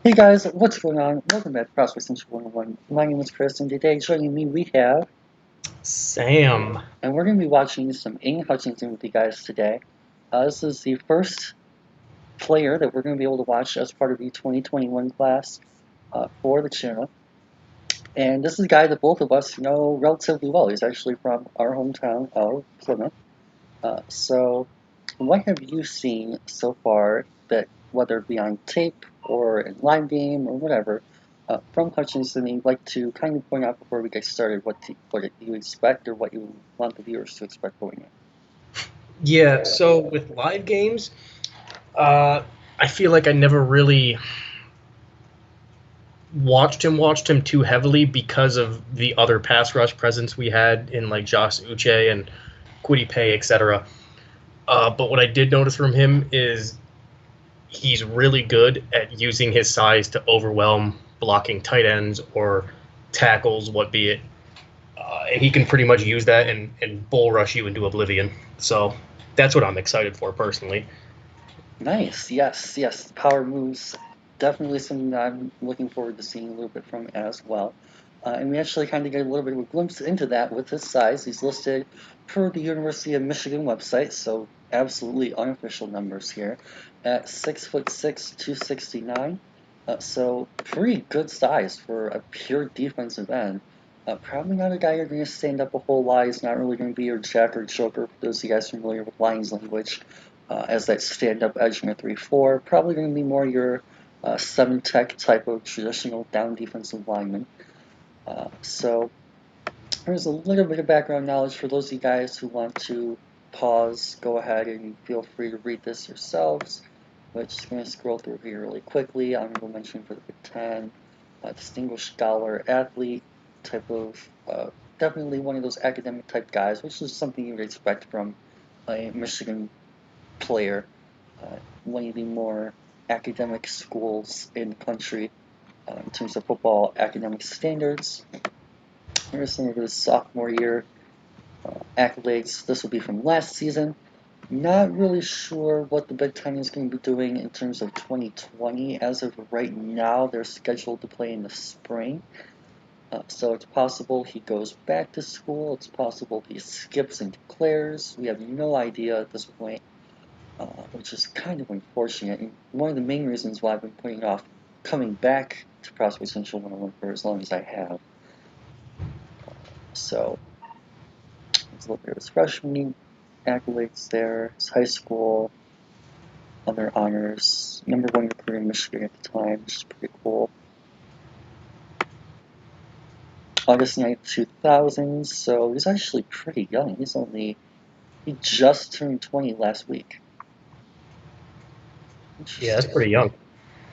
Hey guys, what's going on? Welcome back to Prospect Central 101. My name is Chris, and today joining me we have, Sam. and we're going to be watching some Aidan Hutchinson with you guys today. This is the first player that we're going to be able to watch as part of the 2021 class for the channel. And this is a guy that both of us know relatively well. He's actually from our hometown of Plymouth. So, what have you seen so far that, whether it be on tape or in live game or whatever, from Hutchinson, you'd like to kind of point out before we get started what you expect or what you want the viewers to expect going in? Yeah, so with live games, I feel like I never really watched him too heavily because of the other pass rush presence we had in like Josh Uche and Kwity Paye, etc. But what I did notice from him is he's really good at using his size to overwhelm blocking tight ends or tackles, what be it. He can pretty much use that and bull rush you into oblivion. So that's what I'm excited for personally. Nice, yes, yes. Power moves, definitely something that I'm looking forward to seeing a little bit from as well. And we actually kind of get a little bit of a glimpse into that with his size. He's listed per the University of Michigan website, so absolutely unofficial numbers here, at 6'6", 269. So pretty good size for a pure defensive end. Probably not a guy you're going to stand up a whole lot. He's not really going to be your jack or joker for those of you guys familiar with Lions language. As that stand-up edge in a 3-4. Probably going to be more your 7-tech type of traditional down defensive lineman. So there's a little bit of background knowledge for those of you guys who want to pause. Go ahead and feel free to read this yourselves. But just going to scroll through here really quickly. Honorable mention for the Big Ten. Distinguished scholar, athlete type of, definitely one of those academic type guys, which is something you would expect from a Michigan player, one of the more academic schools in the country in terms of football academic standards. Here's some of his sophomore year accolades. This will be from last season. Not really sure what the Big Ten is going to be doing in terms of 2020. As of right now, they're scheduled to play in the spring. So it's possible he goes back to school. It's possible he skips and declares. We have no idea at this point. Which is kind of unfortunate. And one of the main reasons why I've been putting off coming back to Prospect Central 101 for as long as I have. So, let's look at his freshman accolades there, his high school, other honors, #1 recruit in Michigan at the time, which is pretty cool. August 9th, 2000, so he's actually pretty young. He just turned 20 last week. Yeah, that's pretty young.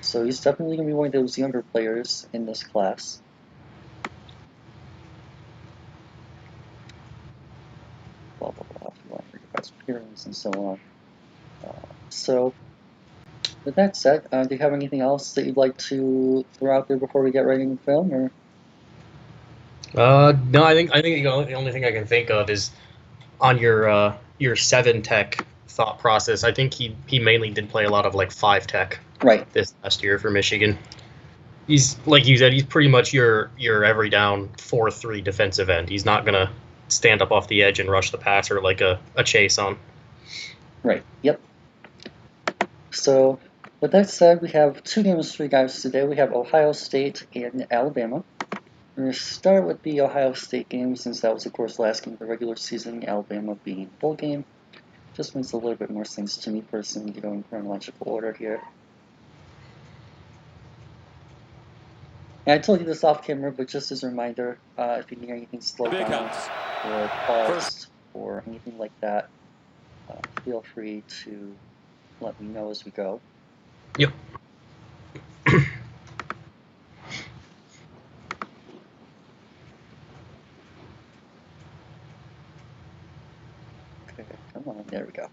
So he's definitely going to be one of those younger players in this class. Blah, blah, blah, if you want to read about appearance and so on. So, with that said, do you have anything else that you'd like to throw out there before we get right into the film? Or No, I think the only thing I can think of is on your 7 tech thought process. I think he mainly did play a lot of like 5 tech right, this last year for Michigan. He's like you said, he's pretty much your every down 4-3 defensive end. He's not gonna stand up off the edge and rush the passer like a chase on. right, yep. So, with that said, we have two games for you guys today. We have Ohio State and Alabama. We're going to start with the Ohio State game since that was, of course, last game of the regular season. Alabama being bowl game. Just makes a little bit more sense to me personally to go in chronological order here. And I told you this off camera, but just as a reminder, if you need anything slowed down or paused or anything like that, feel free to let me know as we go. Yep. Okay, come on, there we go.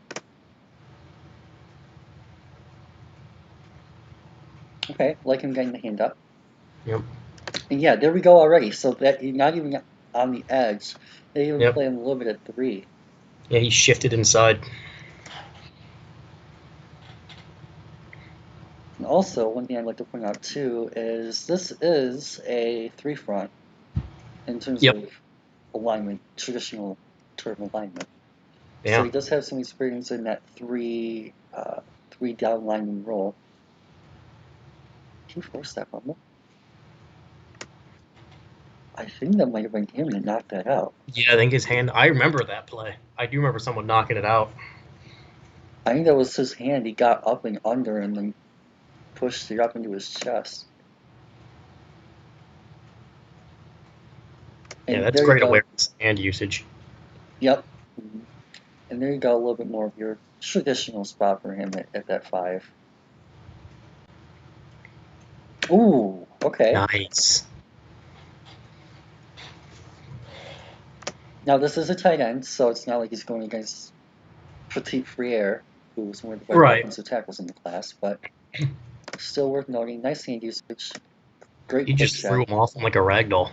Okay, like him getting the hand up. Yep. And yeah, there we go already. So that you're not even on the edge. They even Yep. play him a little bit at 3. Yeah, he shifted inside. And also, one thing I'd like to point out too is this is a 3-front in terms Yep. of alignment, traditional term alignment. So Yeah. he does have some experience in that three down lineman role. Can you force that fumble? I think that might have been him that knocked that out. Yeah, I think his hand. I remember that play. I do remember someone knocking it out. I think that was his hand. He got up and under and then pushed it up into his chest. Yeah, And that's there you great go. awareness and usage. Yep. And there you go, a little bit more of your traditional spot for him at that 5. Ooh, okay. Nice. Now this is a tight end, so it's not like he's going against Petit Friere, who's one of the better Right. offensive tackles in the class, but still worth noting. Nice hand usage, great He quick just threw check. him off him like a rag doll.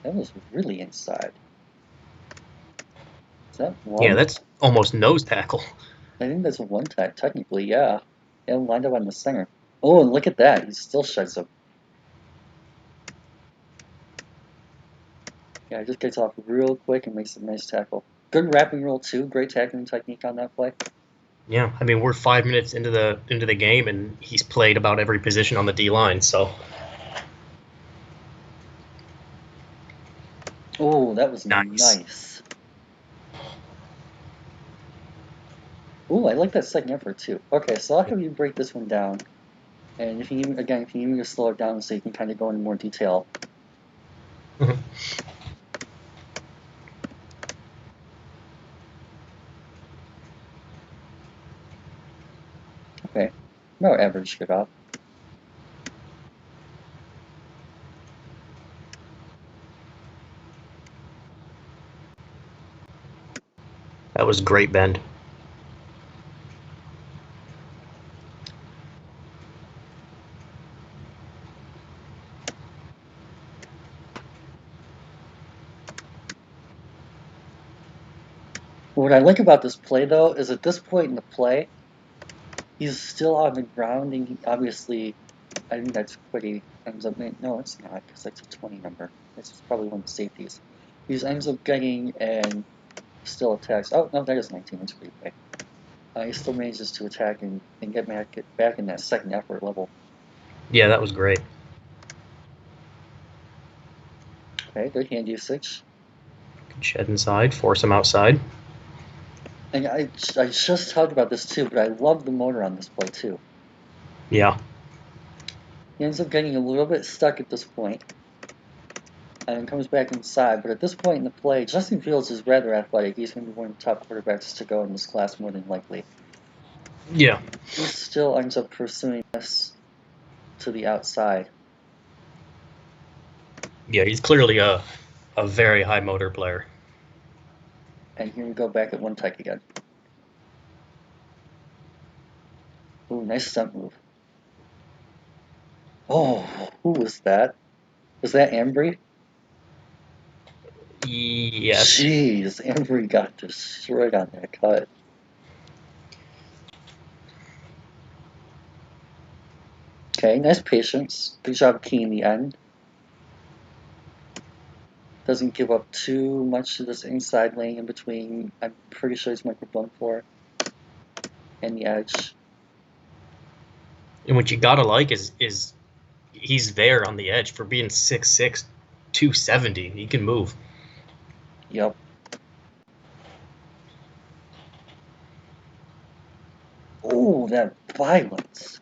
That was really inside. Is that Yeah, one? that's almost nose tackle. I think that's a one tap, technically, yeah. Yeah, lined up on the center. Oh, and look at that. He still sheds him. Yeah, he just gets off real quick and makes a nice tackle. Good wrapping roll, too. Great tackling technique on that play. Yeah, I mean we're 5 minutes into the game and he's played about every position on the D line. So Oh, that was nice. nice. Oh, I like that second effort, too. Okay, so I'll have you break this one down. And if you need, again, if you need me to slow it down so you can kind of go into more detail. Okay, no average get off. That was great bend. What I like about this play, though, is at this point in the play, he's still on the ground, and he obviously, I think that's Quiddy ends up. No, it's not, because that's a 20 number. It's probably one of the safeties. He ends up getting and still attacks. Oh no, that is 19. That's pretty quick. He still manages to attack and get back in that second effort level. Yeah, that was great. Okay, good hand usage. Shed inside, force him outside. And I just talked about this too, but I love the motor on this play too. Yeah. He ends up getting a little bit stuck at this point, and comes back inside. But at this point in the play, Justin Fields is rather athletic. He's going to be one of the top quarterbacks to go in this class more than likely. Yeah. He still ends up pursuing this to the outside. Yeah, he's clearly a very high motor player. And here we go back at one tech again. Ooh, nice stunt move. Oh, who was that? Was that Ambry? Yes. Jeez, Ambry got destroyed on that cut. Okay, nice patience. Good job keying the end. Doesn't give up too much to this inside lane in between. I'm pretty sure he's microphone for and the edge. And what you gotta like is he's there on the edge for being 6'6", 270. He can move. Yep. Oh, that violence.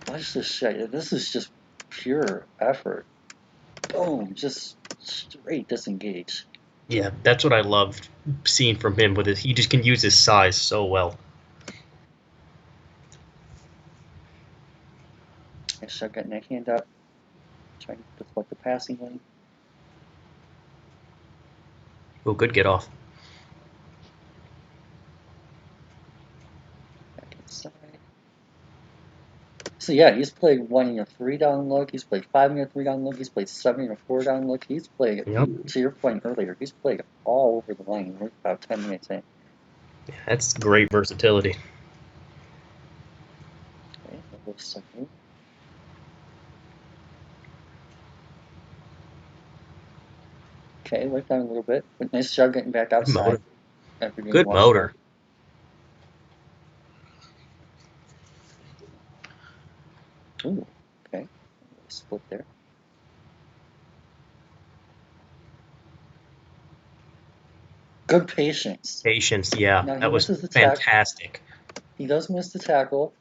Watch this shit. This is just pure effort. Boom, just straight disengage. Yeah, that's what I loved seeing from him with his. He just can use his size so well. Nice shot getting that hand up. Trying to deflect the passing lane. Oh, good get off. Back inside. Honestly, yeah, he's played 1 in a 3-down look. He's played 5 in a 3-down look. He's played 7 in a 4-down look. He's played, Yep. to your point earlier, he's played all over the line. We're about 10 minutes in. That's great versatility. Okay, a little second. Okay, went down a little bit, but nice job getting back Good outside motor. after being Good washed motor. out. Ooh, okay, split there. Good patience. Patience, yeah. Now he That was misses the tackle. fantastic. He does miss the tackle.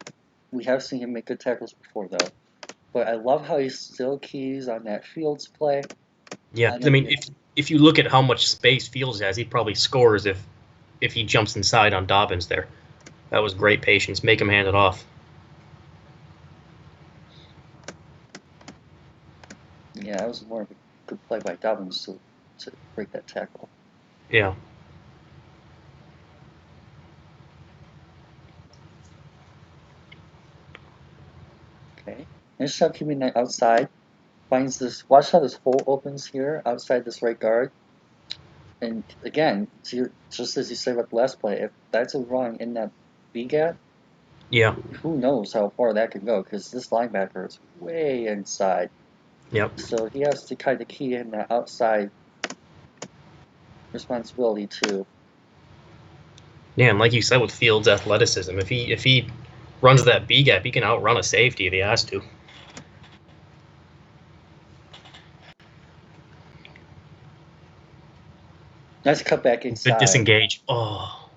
We have seen him make good tackles before, though. But I love how he still keys on that Fields play. Yeah, On I mean, the, if you look at how much space Fields has, he probably scores if he jumps inside on Dobbins there. That was great patience. Make him hand it off. yeah, that was more of a good play by Dobbins to break that tackle. Yeah. Okay, nice job keeping that outside. Finds this. Watch how this hole opens here outside this right guard. And again, just as you said about the last play, if that's a run in that B gap, Yeah. who knows how far that could go? Because this linebacker is way inside. Yep. So he has to kind of key in that outside responsibility too. Yeah, and like you said with Fields' athleticism, if he runs that B gap, he can outrun a safety if he has to. Nice cutback The inside. disengage. Oh.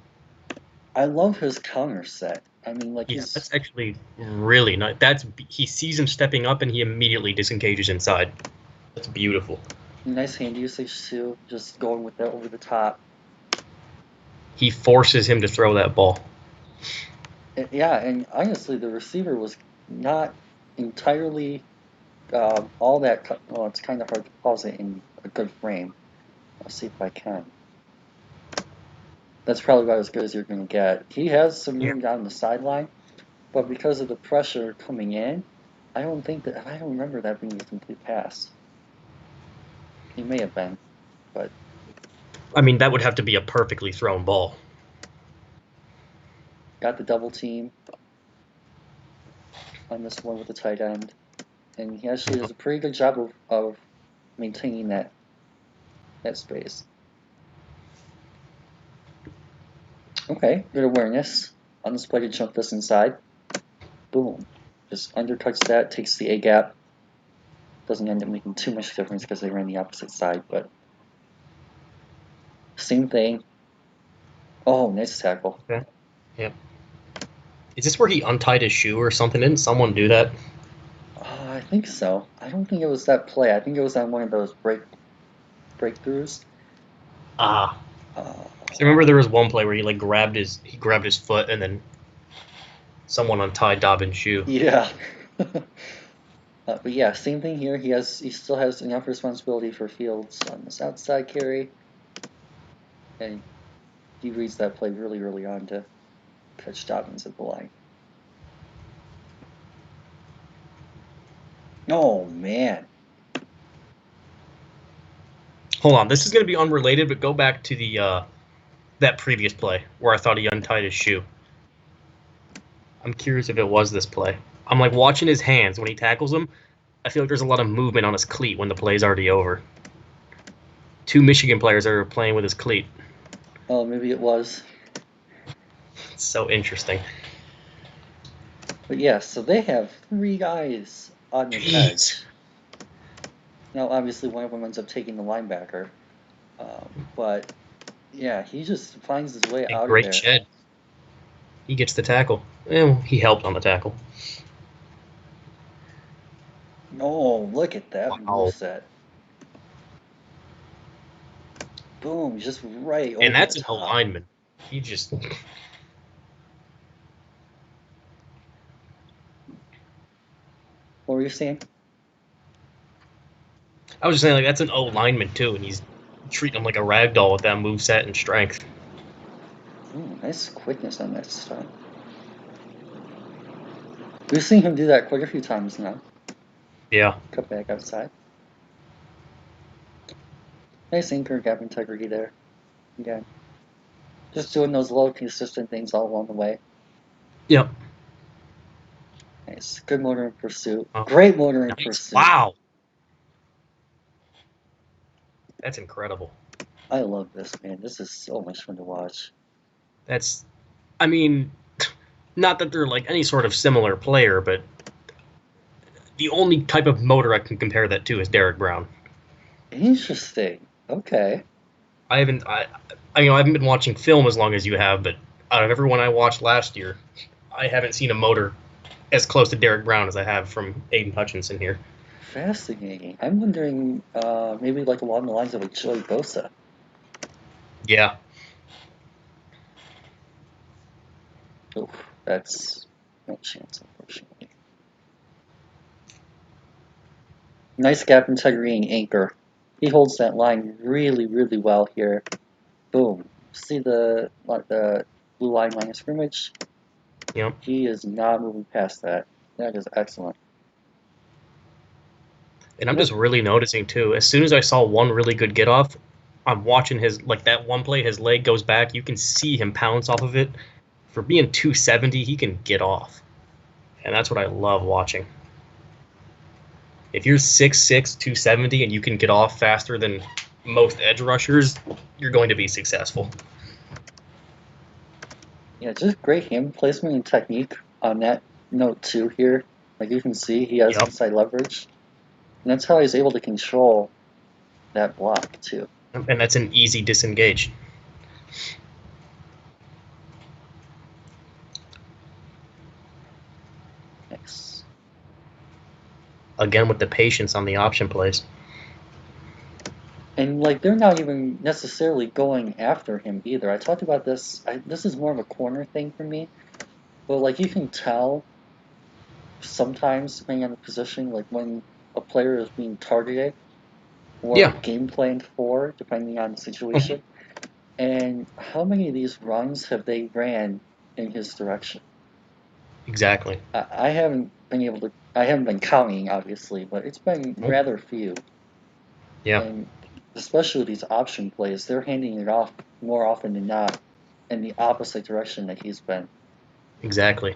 I love his counter set. I mean, like Yeah, he's that's actually really nice. He sees him stepping up and he immediately disengages inside. That's beautiful. nice hand usage too. Just going with that over the top. He forces him to throw that ball. Yeah, and honestly, the receiver was not entirely all that. Well, it's kind of hard to pause it in a good frame. I'll see if I can. That's probably about as good as you're going to get. He has some Yeah. room down the sideline, but because of the pressure coming in, I don't remember that being a complete pass. He may have been, but I mean, that would have to be a perfectly thrown ball. got the double team on this one with the tight end, and he actually does a pretty good job of maintaining that space. Okay, good awareness on this play to jump this inside. Boom, just undercuts that, takes the A gap. Doesn't end up making too much difference because they ran the opposite side, but same thing. Oh, nice tackle. Okay. Yep. Is this where he untied his shoe or something? Didn't someone do that? I think so. I don't think it was that play. I think it was on one of those breakthroughs. Ah. Uh, I remember there was one play where he grabbed his foot and then someone untied Dobbins' shoe. yeah. But yeah, same thing here. He still has enough responsibility for Fields on this outside carry, and he reads that play really early on to catch Dobbins at the line. Oh man. Hold on, this is going to be unrelated, but go back to the that previous play where I thought he untied his shoe. I'm curious if it was this play. I'm like watching his hands when he tackles him. I feel like there's a lot of movement on his cleat when the play's already over. Two Michigan players are playing with his cleat. Oh, maybe it was. It's so interesting. But yeah, so they have 3 guys on the Jeez. edge. Now, obviously, one of them ends up taking the linebacker. But yeah, he just finds his way And out of great there. shed. He gets the tackle. Well, he helped on the tackle. Oh, look at that move Wow. set. Boom, just right And over the that's an O top. lineman. He just. What were you saying? I was just saying, like, that's an O lineman, too, and he's treating him like a rag doll with that move set and strength. Ooh, nice quickness on that stuff. We've seen him do that quite a few times now. Yeah. Cut back outside. Nice anchor gap integrity there. Again, just doing those little consistent things all along the way. Yep. Nice. Good motor in pursuit. Oh, Great motor in nice. pursuit. Wow. That's incredible. I love this, man. This is so much fun to watch. That's, I mean, not that they're like any sort of similar player, but the only type of motor I can compare that to is Derek Brown. Interesting. Okay. I haven't, I haven't been watching film as long as you have, but out of everyone I watched last year, I haven't seen a motor as close to Derek Brown as I have from Aidan Hutchinson here. Fascinating. I'm wondering, maybe like along the lines of a Joey Bosa. Yeah. Oh, that's no chance, unfortunately. Nice gap integrity and anchor. He holds that line really, really well here. Boom. See the blue line of scrimmage? Yep. He is not moving past that. That is excellent. And I'm just really noticing too. As soon as I saw one really good get off, I'm watching his like that one play. His leg goes back. You can see him pounce off of it. For being 270, he can get off, and that's what I love watching. If you're 6'6", 270, and you can get off faster than most edge rushers, you're going to be successful. Yeah, just great hand placement and technique on that note too here. Like you can see, he has Yep. inside leverage. And that's how he's able to control that block too. And that's an easy disengage. Nice. Again, with the patience on the option plays. And like they're not even necessarily going after him either. I talked about this. This is more of a corner thing for me. But like you can tell sometimes, depending on the position, like when a player is being targeted or Yeah. game planned for, depending on the situation. And how many of these runs have they ran in his direction? Exactly. I haven't been able to. I haven't been counting, obviously, but it's been rather few. Yeah. And especially with these option plays, they're handing it off more often than not in the opposite direction that he's been. Exactly.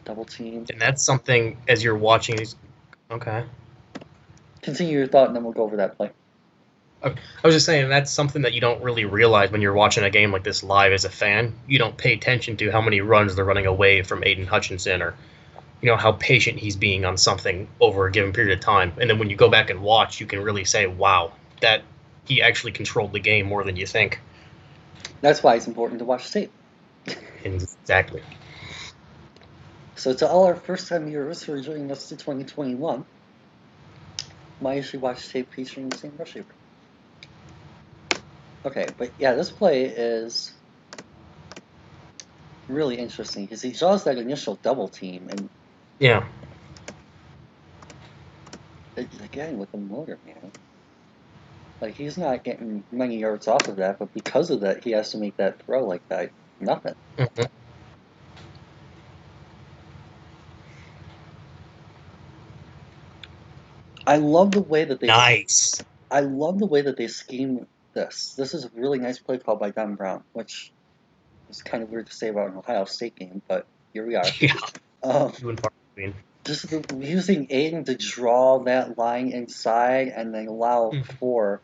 Double team. And that's something as you're watching these. Okay. Continue your thought, and then we'll go over that play. I was just saying that's something that you don't really realize when you're watching a game like this live as a fan. You don't pay attention to how many runs they're running away from Aidan Hutchinson or how patient he's being on something over a given period of time. And then when you go back and watch, you can really say, wow, that he actually controlled the game more than you think. That's why it's important to watch tape. Exactly. So to all our first-time viewers who are joining us in 2021, why should watch tape featuring the same rush shaper? Okay, but yeah, this play is really interesting because he draws that initial double team, and Yeah. again with the motor, man. Like he's not getting many yards off of that, but because of that, he has to make that throw like that. Nothing. Mm-hmm. I love the way that they. Nice. I love the way that they scheme this. This is a really nice play call by Don Brown, which is kind of weird to say about an Ohio State game, but here we are. Yeah. Um, Between. just using Aidan to draw that line inside and then allow for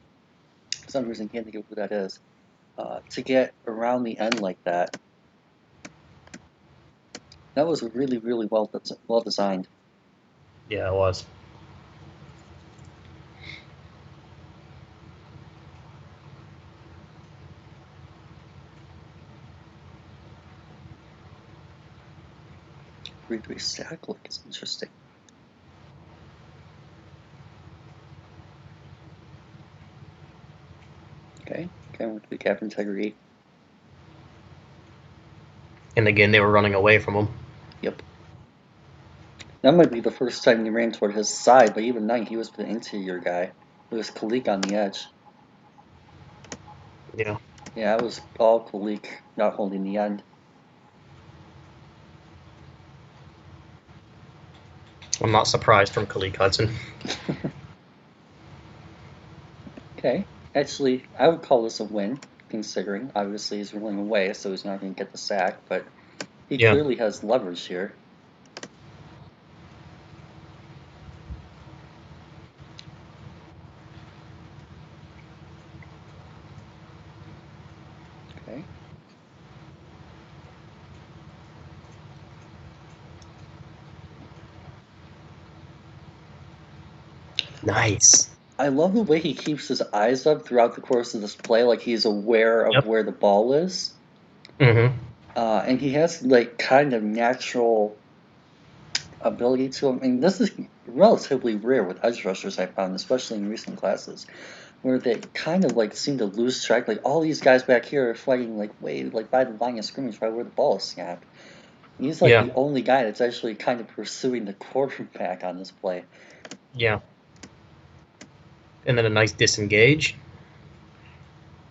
some reason can't think of who that is to get around the end like that. That was really really well designed. Yeah, it was. Three stack look is interesting. Okay, with the gap integrity. And again, they were running away from him. Yep. That might be the first time he ran toward his side, but even then he was the interior guy. It was Kalik on the edge. Yeah. Yeah, it was all Kalik not holding the end. I'm not surprised from Khalid Hudson. Okay. Actually, I would call this a win, considering obviously he's rolling away, so he's not going to get the sack, but he Yeah. clearly has leverage here. Okay. Nice. I love the way he keeps his eyes up throughout the course of this play, like he's aware of Yep. where the ball is. Mm-hmm. And he has like kind of natural ability to him. I mean, this is relatively rare with edge rushers I found, especially in recent classes, where they kind of like seem to lose track. Like all these guys back here are fighting like way like by the line of scrimmage, right where the ball is snapped. He's like Yeah. the only guy that's actually kind of pursuing the quarterback on this play. Yeah. And then a nice disengage.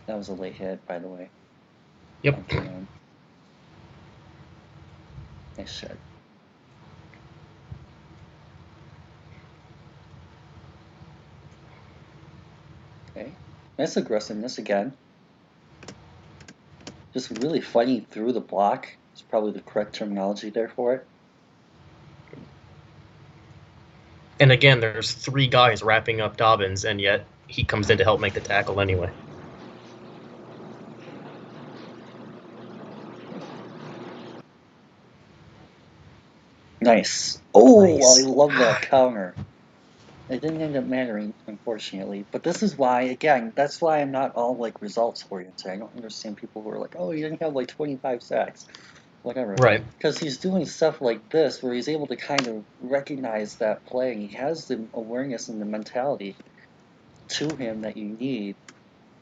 That was a late hit, by the way. Yep. Once again. Nice shot. Okay. Nice aggressiveness again. Just really fighting through the block is probably the correct terminology there for it. And again, there's 3 guys wrapping up Dobbins, and yet he comes in to help make the tackle anyway. Nice. Oh, Nice. I love that counter. It didn't end up mattering, unfortunately. But this is why, again, that's why I'm not all like results oriented. I don't understand people who are like, oh, he didn't have like 25 sacks, whatever. Right. Because he's doing stuff like this where he's able to kind of recognize that play and he has the awareness and the mentality to him that you need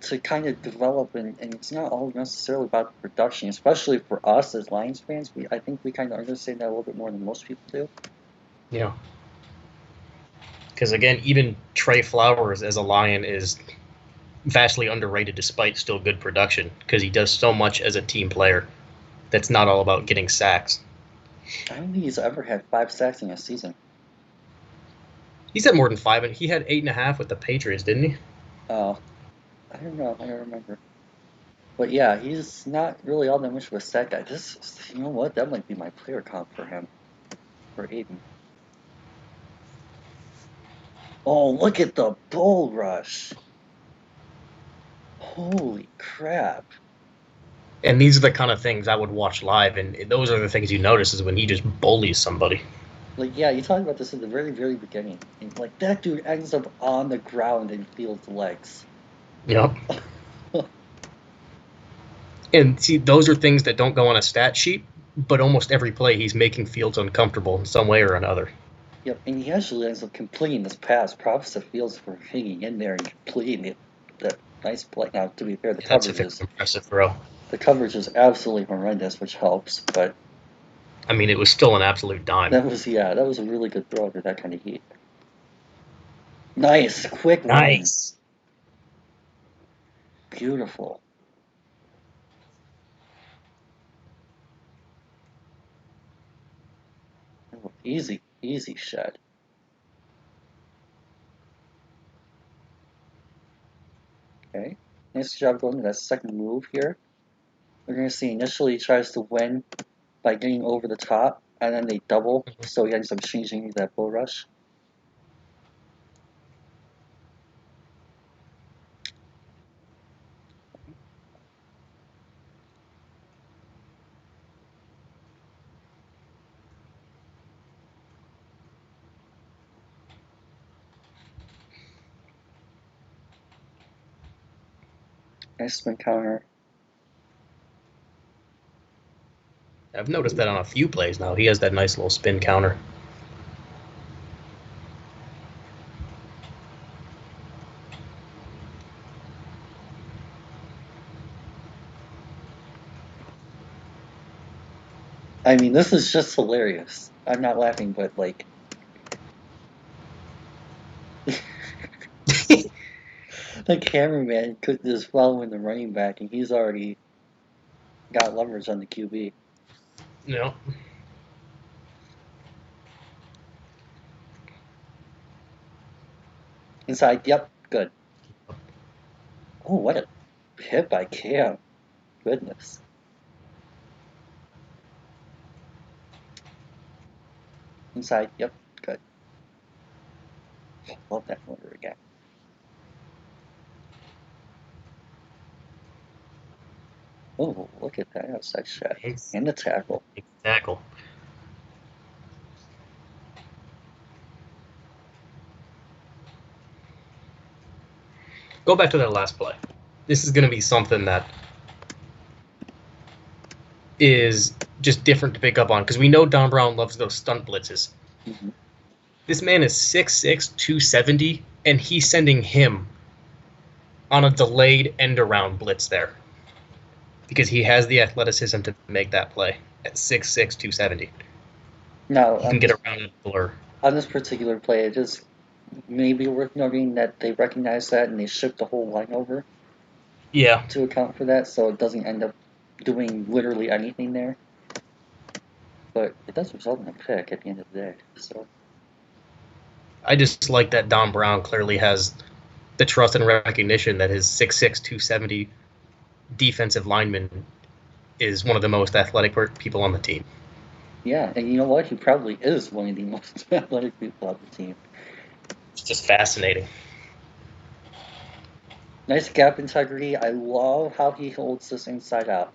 to kind of develop. And it's not all necessarily about the production, especially for us as Lions fans. I think we kind of understand that a little bit more than most people do. Yeah. Because again, even Trey Flowers as a Lion is vastly underrated despite still good production because he does so much as a team player that's not all about getting sacks. I don't think he's ever had 5 sacks in a season. He's had more than 5, and he had 8.5 with the Patriots, didn't he? Oh, I don't know. I don't remember. But yeah, he's not really all that much of a sack guy. You know what? That might be my player comp for him, for Aiden. Oh, look at the bull rush. Holy crap. And these are the kind of things I would watch live, and those are the things you notice is when he just bullies somebody. Like, yeah, you talked about this at the very, very beginning. And, like, that dude ends up on the ground and feels legs. Yep. And see, those are things that don't go on a stat sheet, but almost every play he's making Fields uncomfortable in some way or another. Yep, and he actually ends up completing this pass. Props to Fields for hanging in there and completing it. That nice play. Now, to be fair, That's a very impressive throw. the coverage is absolutely horrendous, which helps. But I mean, it was still an absolute dime. that was a really good throw to that kind of heat. Nice, quick one, Nice. beautiful. Oh, easy, easy shot. Okay, nice job going to that second move here. We're gonna see initially he tries to win by getting over the top, and then they double, so he ends up changing that bull rush. Nice spin counter. I've noticed that on a few plays now. He has that nice little spin counter. I mean, this is just hilarious. I'm not laughing, but like, the cameraman is following the running back, and he's already got leverage on the QB. No. Inside, yep, good. Oh, what a hit by Cam. Goodness. Inside, yep, good. Love that motor again. Oh, look at that outside shot. Nice. And the tackle. Tackle. Go back to that last play. This is going to be something that is just different to pick up on because we know Don Brown loves those stunt blitzes. Mhm. This man is 6'6", 270, and he's sending him on a delayed end-around blitz there because he has the athleticism to make that play at 6'6", 270. Now, He can get around a blur. on this particular play, it is maybe worth noting that they recognize that and they shift the whole line over Yeah. to account for that, so it doesn't end up doing literally anything there. But it does result in a pick at the end of the day. So I just like that Don Brown clearly has the trust and recognition that his 6'6", 270 defensive lineman is one of the most athletic people on the team. yeah, and you know what? He probably is one of the most athletic people on the team. It's just fascinating. Nice gap integrity. I love how he holds this inside out.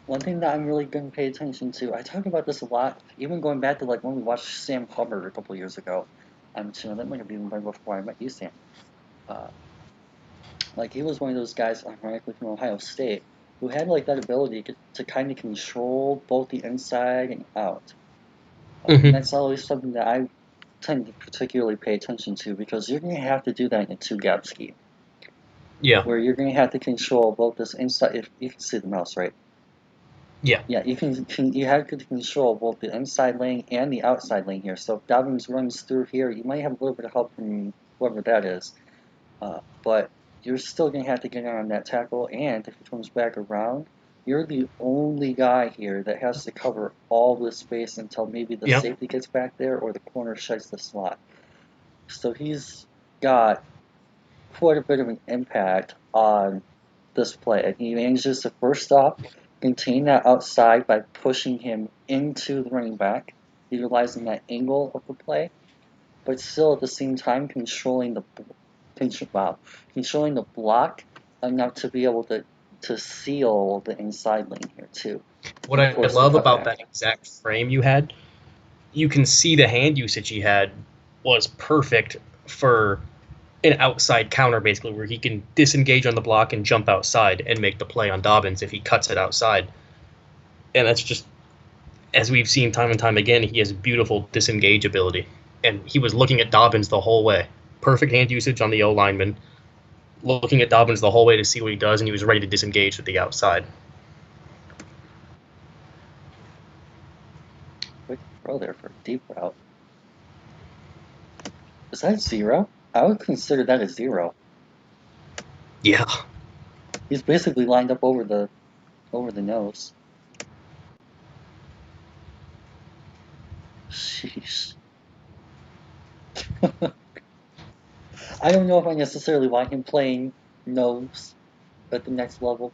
One thing that I'm really going to pay attention to, I talk about this a lot, even going back to like when we watched Sam Hubbard a couple years ago. That might have been right before I met you, Sam. Like he was one of those guys, ironically from Ohio State, who had like that ability to kind of control both the inside and out. And that's always something that I tend to particularly pay attention to because you're going to have to do that in a two-gap scheme. Yeah. Where you're going to have to control both this inside. If you can see the mouse, right? Yeah. Yeah, you have to control both the inside lane and the outside lane here. So if Dobbins runs through here, you might have a little bit of help from whoever that is. But you're still going to have to get on that tackle, and if he comes back around, you're the only guy here that has to cover all this space until maybe the Yep. safety gets back there or the corner shuts the slot. So he's got quite a bit of an impact on this play. And he manages to first off contain that outside by pushing him into the running back, utilizing that angle of the play, but still at the same time controlling the block enough to be able to seal the inside lane here too. What And I force the love about cutback. that exact frame you had, you can see the hand usage he had was perfect for an outside counter, basically, where he can disengage on the block and jump outside and make the play on Dobbins if he cuts it outside. And that's just, as we've seen time and time again, he has beautiful disengage ability. And he was looking at Dobbins the whole way. Perfect hand usage on the O lineman, looking at Dobbins the whole way to see what he does, and he was ready to disengage at the outside. Quick throw there for a deep route. Is that 0? I would consider that a 0. Yeah. He's basically lined up over the nose. Sheesh. I don't know if I necessarily want him playing nose at the next level.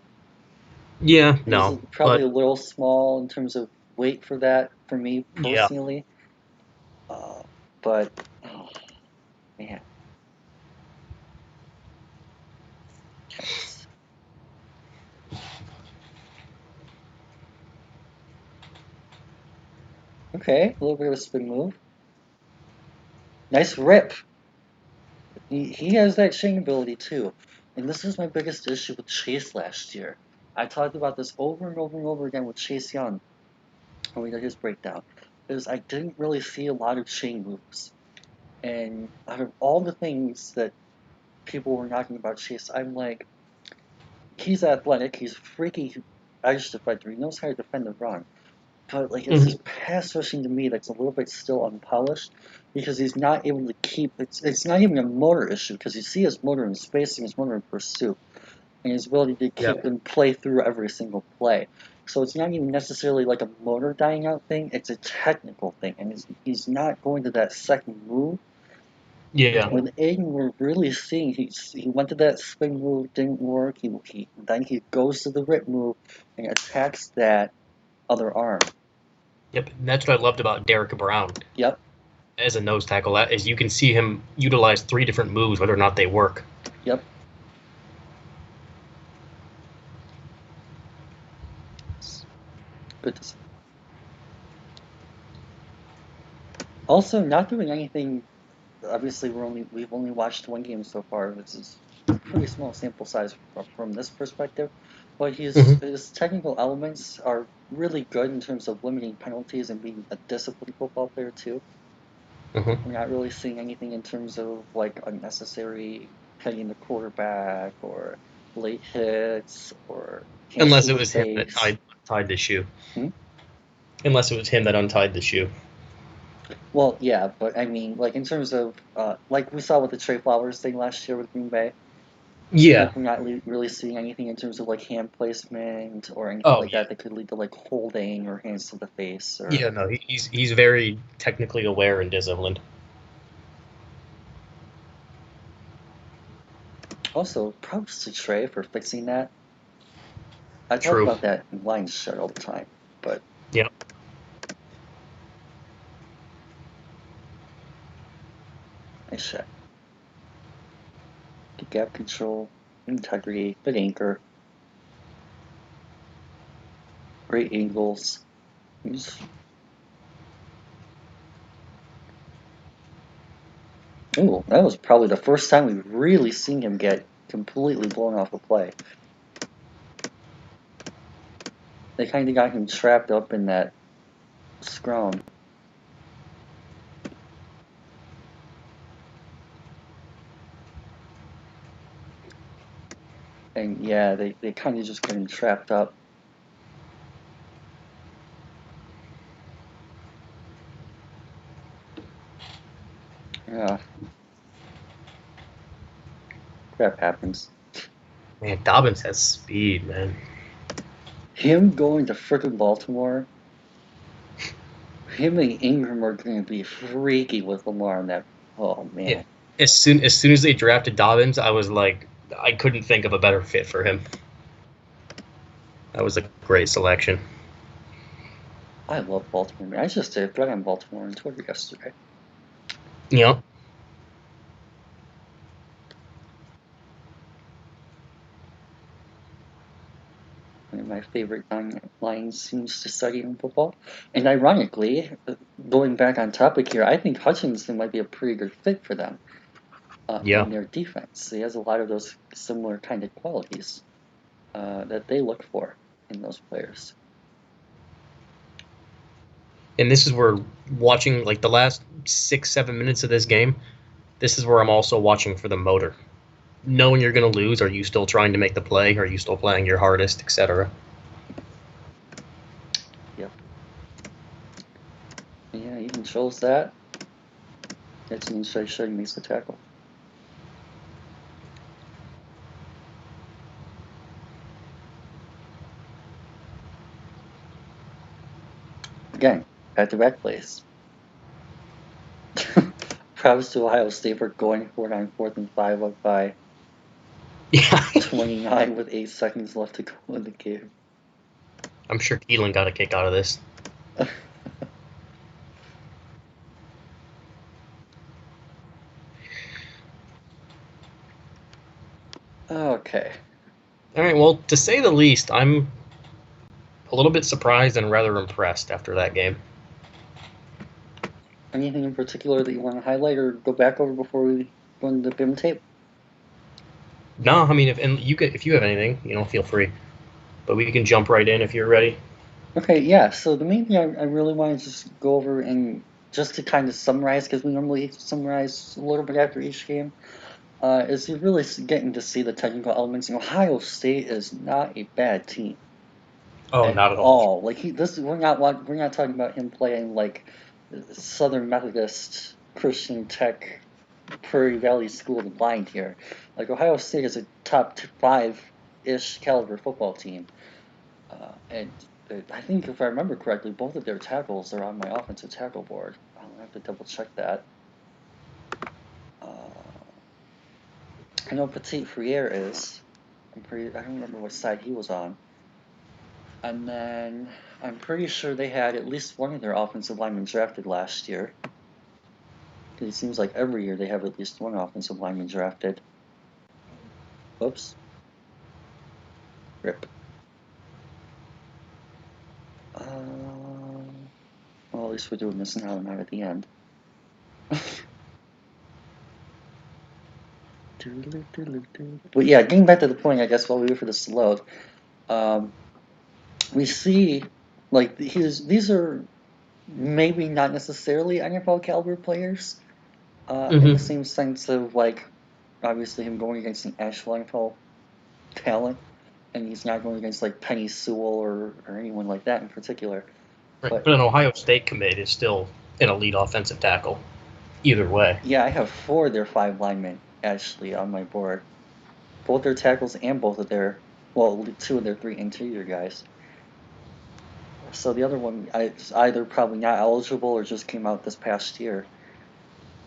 Yeah, He's no. probably But, a little small in terms of weight for that, for me yeah. personally. But, oh, man. Nice. Okay, a little bit of a spin move. Nice rip. He has that chain ability too. And this is my biggest issue with Chase last year. I talked about this over and over and over again with Chase Young when we did his breakdown. Is I didn't really see a lot of chain moves. And out of all the things that people were knocking about Chase, I'm like, he's athletic, he's freaky edge defender, he knows how to defend the run. But like it's his pass rushing to me that's a little bit still unpolished because he's not able to keep it's not even a motor issue because you see his motor in spacing, his motor in pursuit, and his ability to keep and play through every single play. So it's not even necessarily like a motor dying out thing, it's a technical thing, and he's not going to that second move Yeah. With Aiden, we're really seeing he went to that spin move, didn't work. Then he goes to the rip move and attacks that other arm. Yep. And that's what I loved about Derek Brown Yep, as a nose tackle. That is, you can see him utilize 3 different moves, whether or not they work. yep. Good to see. Also, not doing anything. Obviously, we've only watched one game so far. This is a pretty small sample size from this perspective, but Mm-hmm. his technical elements are really good in terms of limiting penalties and being a disciplined football player too. Mm-hmm. We're not really seeing anything in terms of like unnecessary hitting the quarterback or late hits or hands Unless to it the was him that face. tied the shoe. Hmm? Unless it was him that untied the shoe. Well, yeah, but I mean, like in terms of like we saw with the Trey Flowers thing last year with Green Bay. Yeah. Like we're not really seeing anything in terms of like hand placement or anything Oh like yeah. that that could lead to like holding or hands to the face or Yeah. No, he's very technically aware and disciplined. also props to Trey for fixing that. I talk True. about that in line shut all the time, but Yep. nice shot. Good gap control, integrity, good anchor, great angles. Ooh, that was probably the first time we've really seen him get completely blown off a play. They kind of got him trapped up in that scrum. And yeah, they kind of just got him trapped up. Yeah, crap happens. Man, Dobbins has speed, man. Him going to frickin' Baltimore, him and Ingram are going to be freaky with Lamar on that. Oh Yeah. man. As soon as they drafted Dobbins, I was like, I couldn't think of a better fit for him. That was a great selection. I love Baltimore, man. I just did a thread on Baltimore on Twitter yesterday. Yep. One of my favorite lines seems to study in football. And ironically, going back on topic here, I think Hutchinson might be a pretty good fit for them Yeah. in their defense. He has a lot of those similar kind of qualities that they look for in those players. And this is where watching like the last 6, 7 minutes of this game. This is where I'm also watching for the motor. Knowing you're going to lose, are you still trying to make the play? Are you still playing your hardest, etc.? Yep. Yeah, he controls that. Gets inside shutting makes the tackle. Again, back-to-back plays. Props to Ohio State for going for it on 4th and 5 up by Yeah. 29 with 8 seconds left to go in the game. I'm sure Keelan got a kick out of this. Okay. All right. Well, to say the least, I'm a little bit surprised and rather impressed after that game. Anything in particular that you want to highlight or go back over before we go into the BIM tape? No, I mean, if you have anything, feel free. But we can jump right in if you're ready. Okay, yeah. So the main thing I really want to just go over and just to kind of summarize, because we normally summarize a little bit after each game, is you really getting to see the technical elements. Ohio State is not a bad team Oh, at not at all. all. Like we're not talking about him playing like Southern Methodist Christian Tech Prairie Valley School of the Blind here. Like Ohio State is a top 5-ish caliber football team, and I think if I remember correctly, both of their tackles are on my offensive tackle board. I'll have to double check that. I know Petit Friere is. I don't remember what side he was on. And then I'm pretty sure they had at least one of their offensive linemen drafted last year. It seems like every year they have at least one offensive lineman drafted. Oops. Rip. Well, at least we're doing this now, not at the end. But yeah, getting back to the point, I guess, while we wait for this to load, we see, like, these are maybe not necessarily NFL caliber players, in the same sense of, like, obviously him going against an actual NFL talent, and he's not going against, like, Penny Sewell or anyone like that in particular. Right. But an Ohio State commit is still an elite offensive tackle, either way. Yeah, I have 4 of their 5 linemen, actually, on my board. Both their tackles and both of their, well, 2 of their 3 interior guys. So the other one is either probably not eligible or just came out this past year.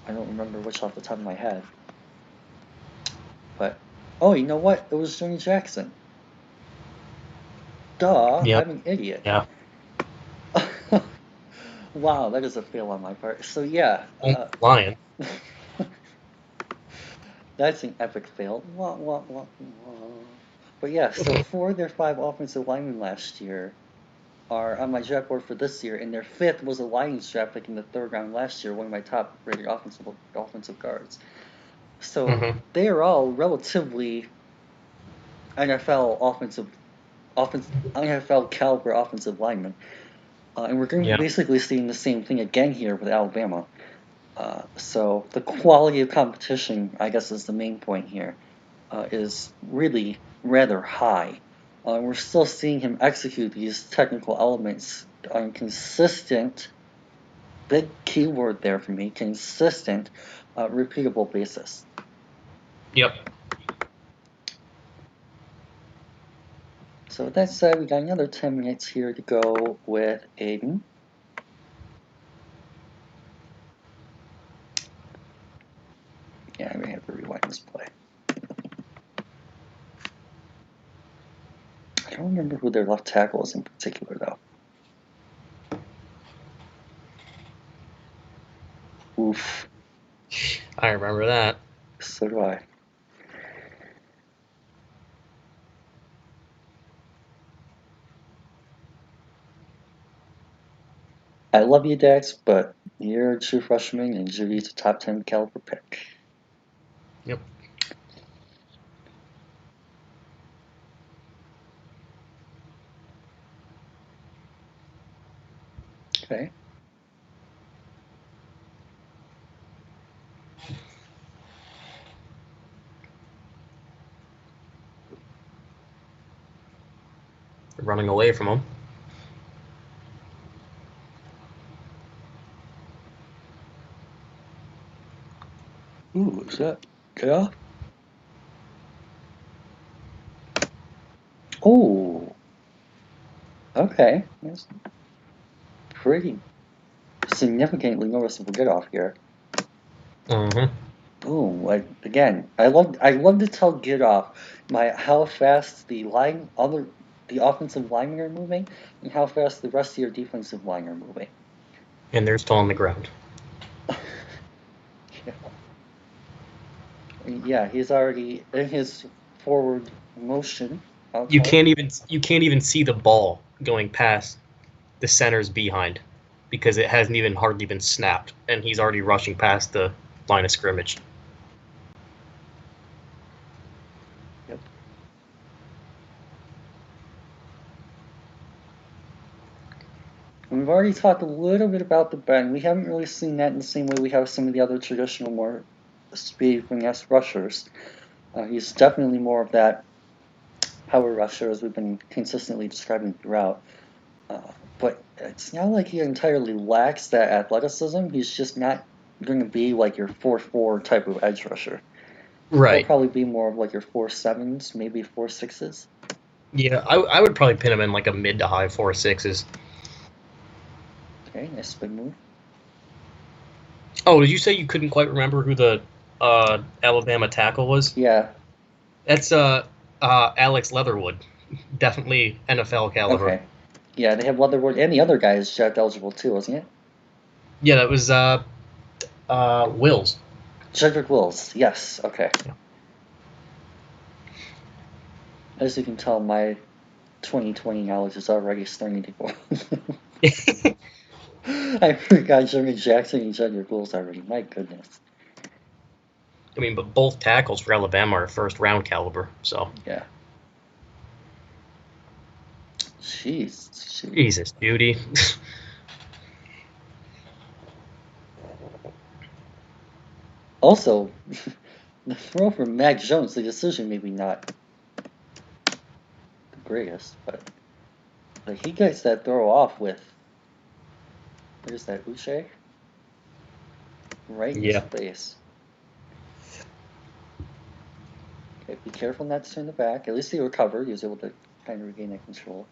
I don't remember which off the top of my head. But, oh, you know what? It was Johnny Jackson. Duh, Yep. I'm an idiot. Yeah. Wow, that is a fail on my part. So yeah. Lion. That's an epic fail. Wah, wah, wah, wah. But yeah, so 4 of their 5 offensive linemen last year are on my draft board for this year, and their 5th was a Lions draft pick in the 3rd round last year, one of my top rated offensive guards. So they are all relatively NFL caliber offensive linemen, and we're going to be basically seeing the same thing again here with Alabama. So the quality of competition, I guess, is the main point here, is really rather high. We're still seeing him execute these technical elements on consistent, big keyword there for me, consistent, repeatable basis. Yep. So with that said, we got another 10 minutes here to go with Aidan. Yeah, I'm going to have to rewind this play. I don't remember who their left tackle is in particular, though. Oof. I remember that. So do I. I love you, Dax, but you're a true freshman, and Judy's a top 10 caliber pick. Yep. Okay. Running away from him. Ooh, is that get off? Oh. Okay. That's pretty significantly noticeable get off here. Boom. Like again, I love to tell get off by how fast the offensive linemen are moving and how fast the rest of your defensive line are moving. And they're still on the ground. Yeah, he's already in his forward motion. You can't even see the ball going past the center's behind because it hasn't even hardly been snapped, and he's already rushing past the line of scrimmage. Yep. We've already talked a little bit about the bend. We haven't really seen that in the same way we have some of the other traditional, more speed finesse rushers. He's definitely more of that power rusher, as we've been consistently describing throughout. But it's not like he entirely lacks that athleticism. He's just not going to be like your 4-4 type of edge rusher. Right. He'll probably be more of like your 4-7s, maybe 4-6s. Yeah, I would probably pin him in like a mid to high 4-6s. Okay, nice spin move. Oh, did you say you couldn't quite remember who the Alabama tackle was? Yeah. That's Alex Leatherwood. Definitely NFL caliber. Okay. Yeah, they have Leatherwood and the other guy is draft eligible too, wasn't it? Yeah, that was Wills. Jedrick Wills. Yes. Okay. Yeah. As you can tell, my 2020 knowledge is already starting to go. I forgot Jeremy Jackson and Jedrick Wills already. My goodness. I mean, but both tackles for Alabama are first round caliber. So Yeah. Jeez. Shoot. Jesus, Judy. Also, the throw from Mac Jones, the decision maybe not the greatest, but he gets that throw off with, what is that, Uche? Right in his Yeah. face. Okay, be careful not to turn the back. At least he recovered. He was able to kind of regain that control.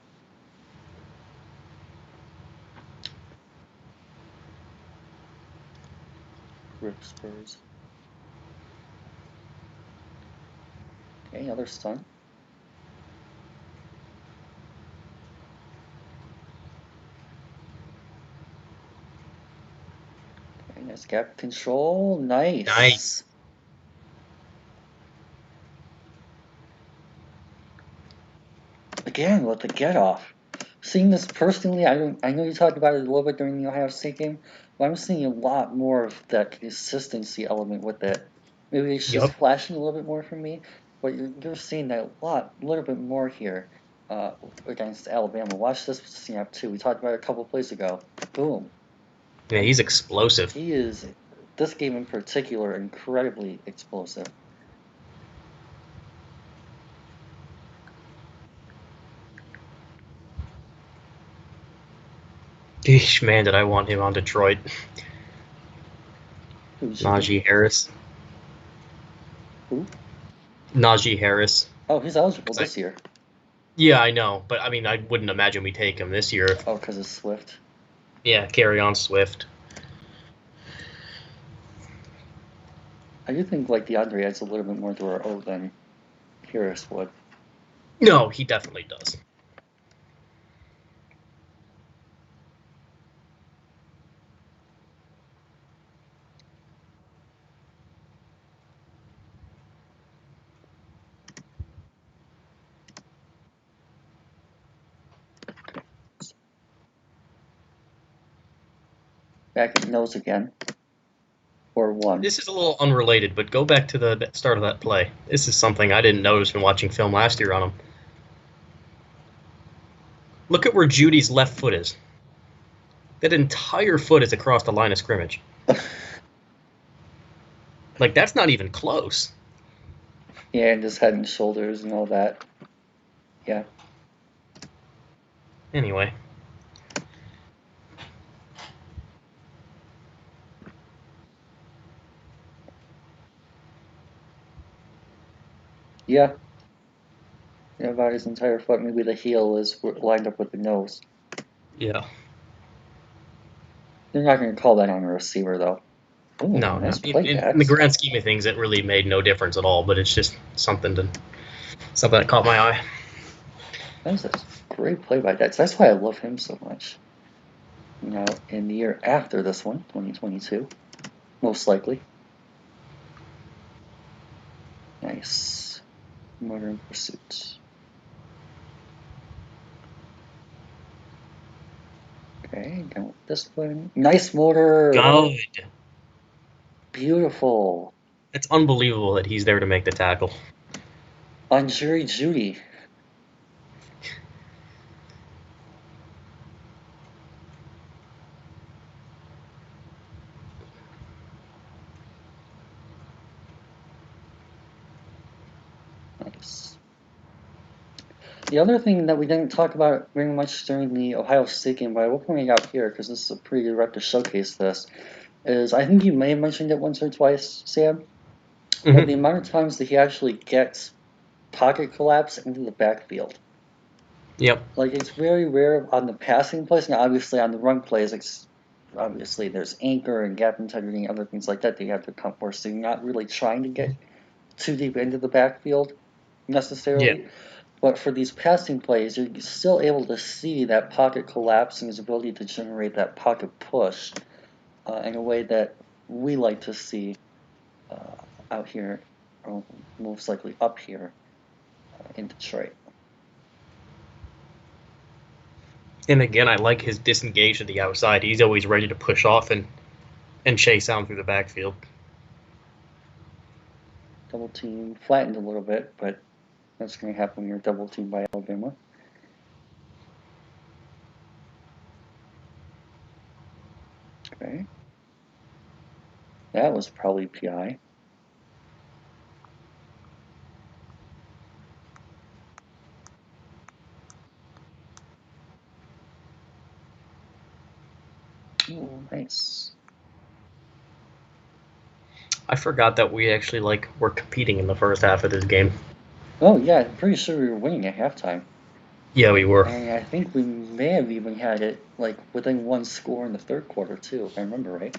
Rip Spurs. Okay, another stunt. Okay, nice gap control. Nice. Nice. Again with the get off. Seeing this personally, I know you talked about it a little bit during the Ohio State game, but I'm seeing a lot more of that consistency element with it. Maybe it's just Yup. flashing a little bit more for me, but you're seeing that a little bit more here against Alabama. Watch this snap too. We talked about it a couple plays ago. Boom. Yeah, he's explosive. He is, this game in particular, incredibly explosive. Gosh, man, did I want him on Detroit. Who's Najee Harris. Who? Najee Harris. Oh, he's eligible this year. Yeah, I know, but I mean, I wouldn't imagine we take him this year. Oh, because of Swift. Yeah, carry on Swift. I do think like DeAndre adds a little bit more to our O than Harris would. No, he definitely does. Back at nose again. Or one. This is a little unrelated, but go back to the start of that play. This is something I didn't notice when watching film last year on him. Look at where Judy's left foot is. That entire foot is across the line of scrimmage. Like, that's not even close. Yeah, and his head and shoulders and all that. Yeah. Anyway. Yeah. Yeah, about his entire foot. Maybe the heel is lined up with the nose. Yeah. They're not going to call that on a receiver, though. Ooh, No, nice in, play, in the Dax. grand scheme of things, it really made no difference at all. But it's just something that caught my eye. That was a great play by Dax. That's why I love him so much. Now, in the year after this one, 2022, most likely. Nice. Modern Pursuit. Okay, done with this one. Nice motor. Good. Beautiful. It's unbelievable that he's there to make the tackle. On Jury Judy. Nice. The other thing that we didn't talk about very much during the Ohio State game, but I will point it out here because this is a pretty good rep to showcase this, is I think you may have mentioned it once or twice, Sam, but the amount of times that he actually gets pocket collapse into the backfield. Yep. Like, it's very rare on the passing plays, and obviously on the run plays, it's obviously there's anchor and gap integrity and other things like that you have to account for. So you're not really trying to get too deep into the backfield necessarily. Yeah. But for these passing plays, you're still able to see that pocket collapse and his ability to generate that pocket push in a way that we like to see out here, or most likely up here in Detroit. And again, I like his disengage to the outside. He's always ready to push off and chase down through the backfield. Double team flattened a little bit, but that's going to happen when you're double teamed by Alabama. Okay. That was probably PI. Oh, nice. I forgot that we actually were competing in the first half of this game. Oh yeah, I'm pretty sure we were winning at halftime. Yeah, we were. And I think we may have even had it like within one score in the third quarter too, if I remember right.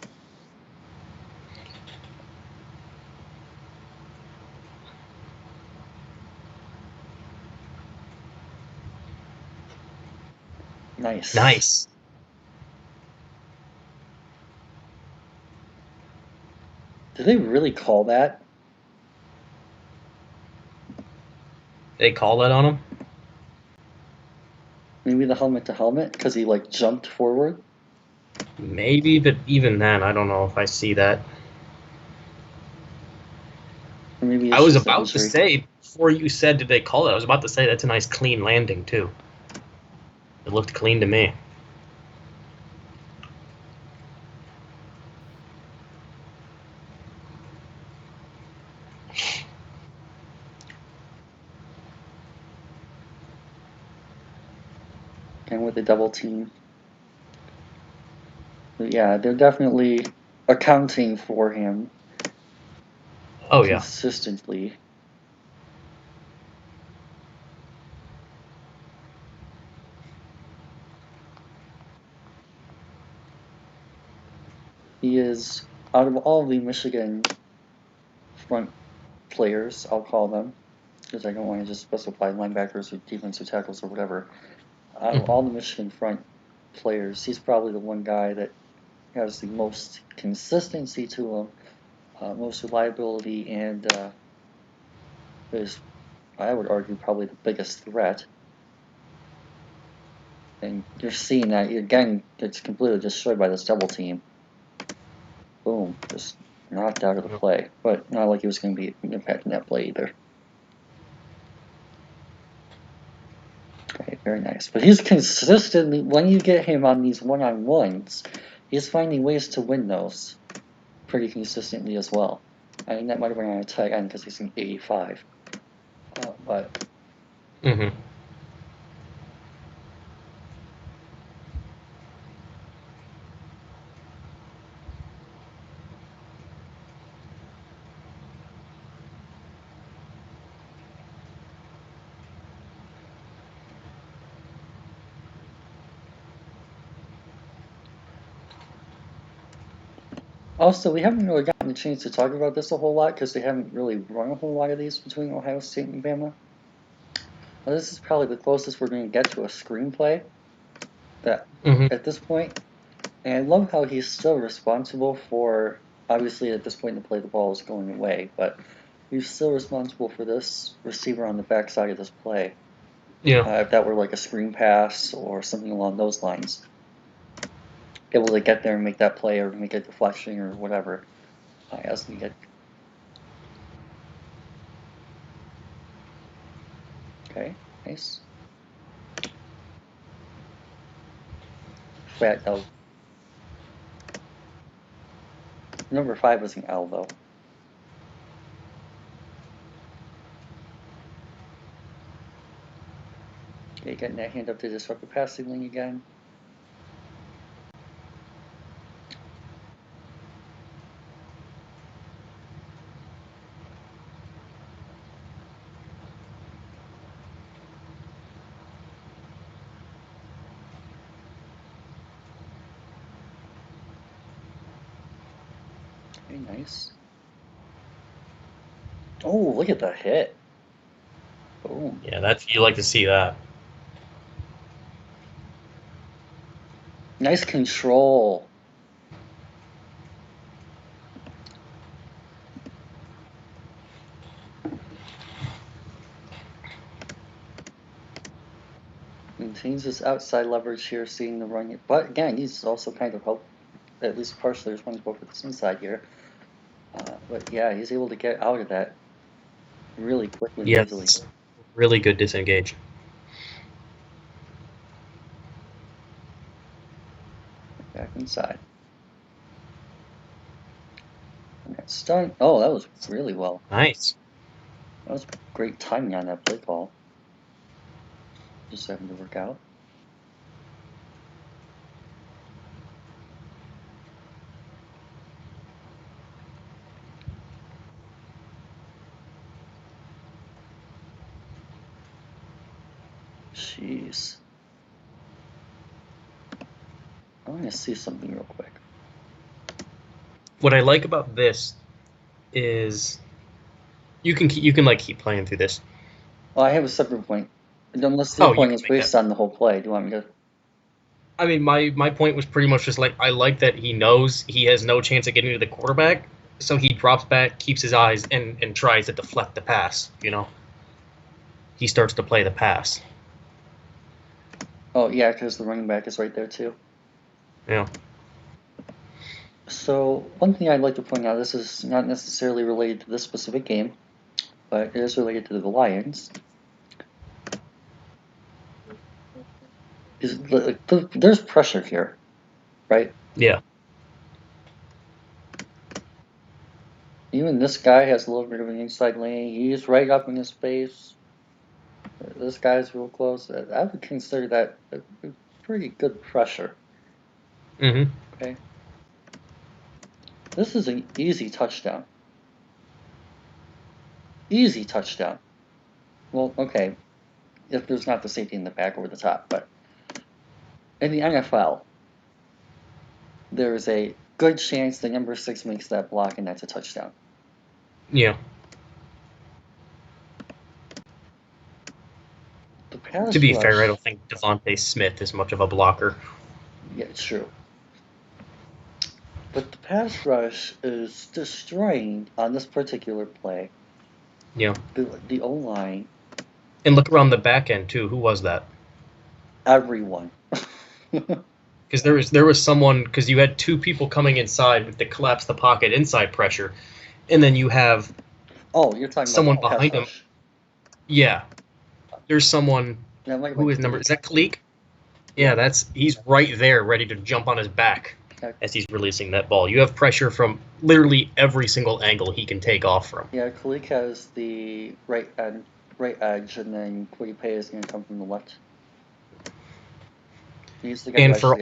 Nice. Nice. Did they really call that? They call that on him? Maybe the helmet to helmet because he like jumped forward. Maybe, but even then, I don't know if I see that. Or maybe I it's was just an about to injury. say, before you said, did they call it? I was about to say that's a nice clean landing, too. It looked clean to me. And with the double team. But yeah, they're definitely accounting for him Oh, yeah. consistently. He is, out of all the Michigan front players, I'll call them, because I don't want to just specify linebackers or defensive tackles or whatever. Out of all the Michigan front players, he's probably the one guy that has the most consistency to him, most reliability, and is, I would argue, probably the biggest threat. And you're seeing that again, gets completely destroyed by this double team. Boom, just knocked out of the play, but not like he was going to be impacting that play either. Okay, very nice. But he's consistently, when you get him on these one-on-ones, he's finding ways to win those pretty consistently as well. I mean, that might have been on a tight end because he's an 85. But also, we haven't really gotten a chance to talk about this a whole lot because they haven't really run a whole lot of these between Ohio State and Bama. Well, this is probably the closest we're going to get to a screenplay that at this point. And I love how he's still responsible for, obviously at this point in the play the ball is going away, but he's still responsible for this receiver on the backside of this play. Yeah. If that were like a screen pass or something along those lines. Able to get there and make that play or make a deflection or whatever as needed. Okay, nice. Fat L. Number 5 was an L though. Okay, getting that hand up to disrupt the passing lane again. Very nice. Oh, look at the hit. Boom. Yeah, you like to see that. Nice control. Maintains his outside leverage here, seeing the run. But again, he's also kind of helped, at least partially, responsible for this inside here. But yeah, he's able to get out of that really quickly and easily. Yes, really good disengage. Back inside. And that stun. Oh, that was really well. Nice. That was great timing on that play call. Just having to work out. Jeez. I want to see something real quick. What I like about this is you can keep playing through this. Oh, I have a separate point. Unless your point is based on the whole play. Do you want me to? I mean, my point was pretty much just like I like that he knows he has no chance of getting to the quarterback, so he drops back, keeps his eyes, and tries to deflect the pass. He starts to play the pass. Oh yeah, because the running back is right there too. Yeah. So one thing I'd like to point out, this is not necessarily related to this specific game, but it is related to the Lions. There's pressure here, right? Yeah. Even this guy has a little bit of an inside lane. He's right up in his face. This guy's real close. I would consider that a pretty good pressure. Mm-hmm. Okay. This is an easy touchdown. Easy touchdown. Well, okay, if there's not the safety in the back over the top, but in the NFL, there is a good chance the number 6 makes that block and that's a touchdown. Yeah. To be fair, I don't think Devontae Smith is much of a blocker. Yeah, true. But the pass rush is destroying on this particular play. Yeah. The O-line. And look around the back end too. Who was that? Everyone. Because there was someone, because you had two people coming inside with the collapse the pocket inside pressure, and then you have you're talking someone about behind him. rush. Yeah, there's someone who is Kalik. is that Kalik? Yeah, he's right there, ready to jump on his back as he's releasing that ball. You have pressure from literally every single angle he can take off from. Yeah, Kalik has the right edge, and then Quiddy Pay is going to come from the left. He's the guy and for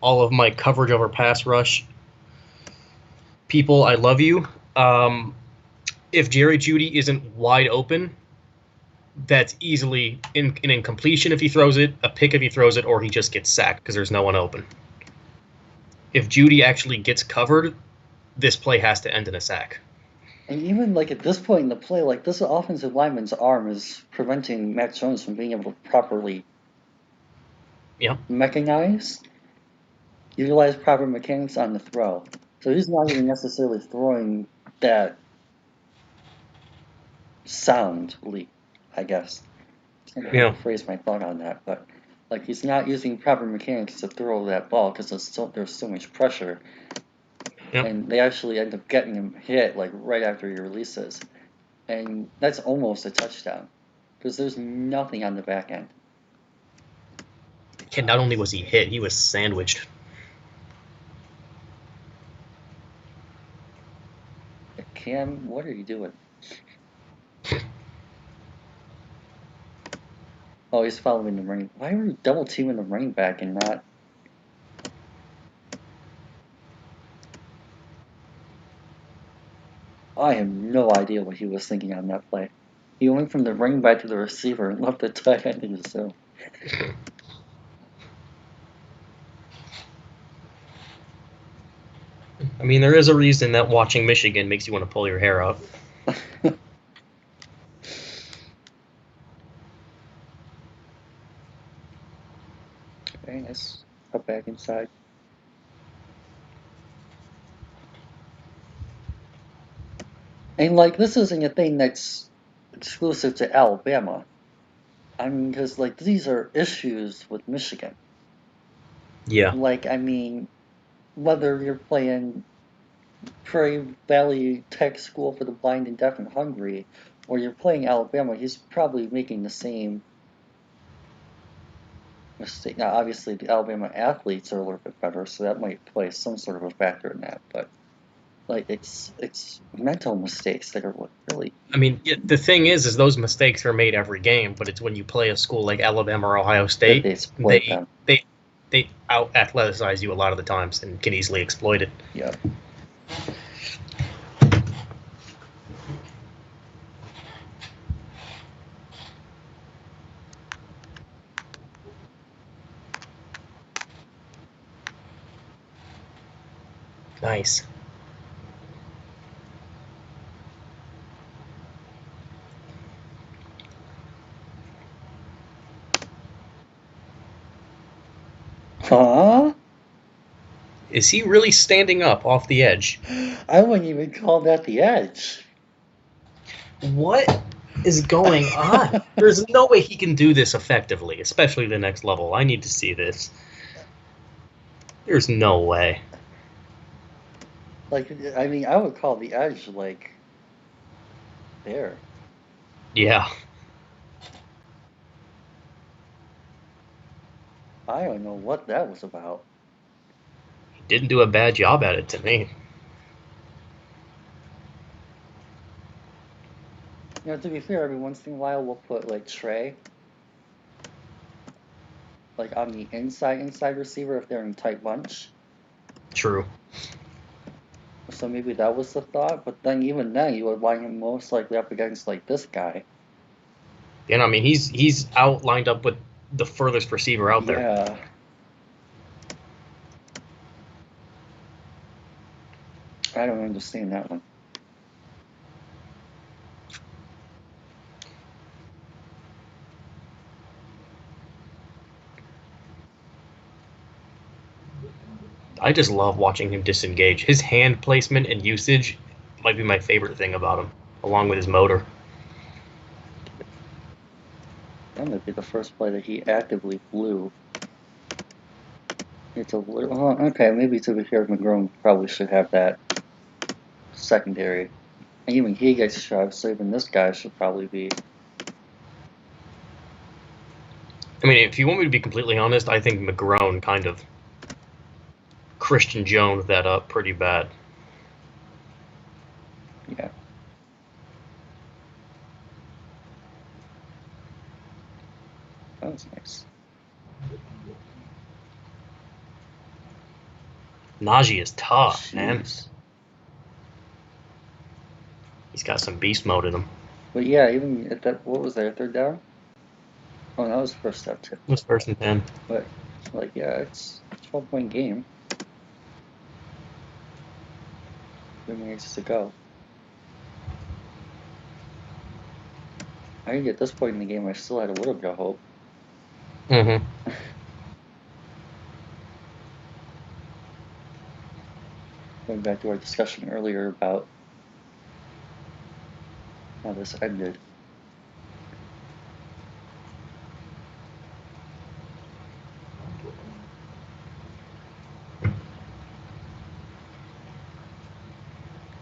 all of my coverage over pass rush people, I love you. If Jerry Jeudy isn't wide open, that's easily an incompletion if he throws it, a pick if he throws it, or he just gets sacked because there's no one open. If Jeudy actually gets covered, this play has to end in a sack. And even at this point in the play, this offensive lineman's arm is preventing Matt Jones from being able to properly mechanize, utilize proper mechanics on the throw. So he's not even necessarily throwing that soundly, I guess. I can't really phrase my thought on that, but he's not using proper mechanics to throw that ball because there's so much pressure. Yep. And they actually end up getting him hit right after he releases. And that's almost a touchdown because there's nothing on the back end. And not only was he hit, he was sandwiched. Cam, what are you doing? Oh, he's following the running. Why are we double teaming the running back and not? I have no idea what he was thinking on that play. He went from the running back to the receiver and left the tight end in his zone. I mean, there is a reason that watching Michigan makes you want to pull your hair out. Okay, let's hop back inside. And like, this isn't a thing that's exclusive to Alabama. I mean, because like these are issues with Michigan. Yeah. Like, I mean, whether you're playing Prairie Valley Tech School for the Blind and Deaf and Hungry, or you're playing Alabama, he's probably making the same mistake. Now, obviously, the Alabama athletes are a little bit better, so that might play some sort of a factor in that. But like, it's mental mistakes that are what really. I mean, the thing is those mistakes are made every game, but it's when you play a school like Alabama or Ohio That State, they exploit they them. they they out athletize you a lot of the times and can easily exploit it. Yeah. Nice. Huh? Is he really standing up off the edge? I wouldn't even call that the edge. What is going on? There's no way he can do this effectively, especially the next level. I need to see this. There's no way. Like, I mean, I would call the edge like there. Yeah. I don't know what that was about. He didn't do a bad job at it to me. You know, to be fair, every once in a while we'll put like Trey, like on the inside receiver if they're in a tight bunch. True. So maybe that was the thought. But then even then, you would line him most likely up against like this guy. And I mean, he's out lined up with the furthest receiver out there. Yeah. I don't understand that one. I just love watching him disengage. His hand placement and usage might be my favorite thing about him, along with his motor. That might be the first play that he actively blew. It's a little okay. Maybe to be fair, McGrone probably should have that secondary. And even he gets shoved, so even this guy should probably be. I mean, if you want me to be completely honest, I think McGrone kind of Christian Jones that up pretty bad. Yeah. That was nice. Najee is tough, man. Jeez. He's got some beast mode in him. But yeah, even at that, what was that, third down? Oh, that was first step too. It was 1st and 10. But like, yeah, it's a 12-point game. 3 minutes to go. I think at this point in the game, I still had a little bit of hope. Mm-hmm. Going back to our discussion earlier about how this ended.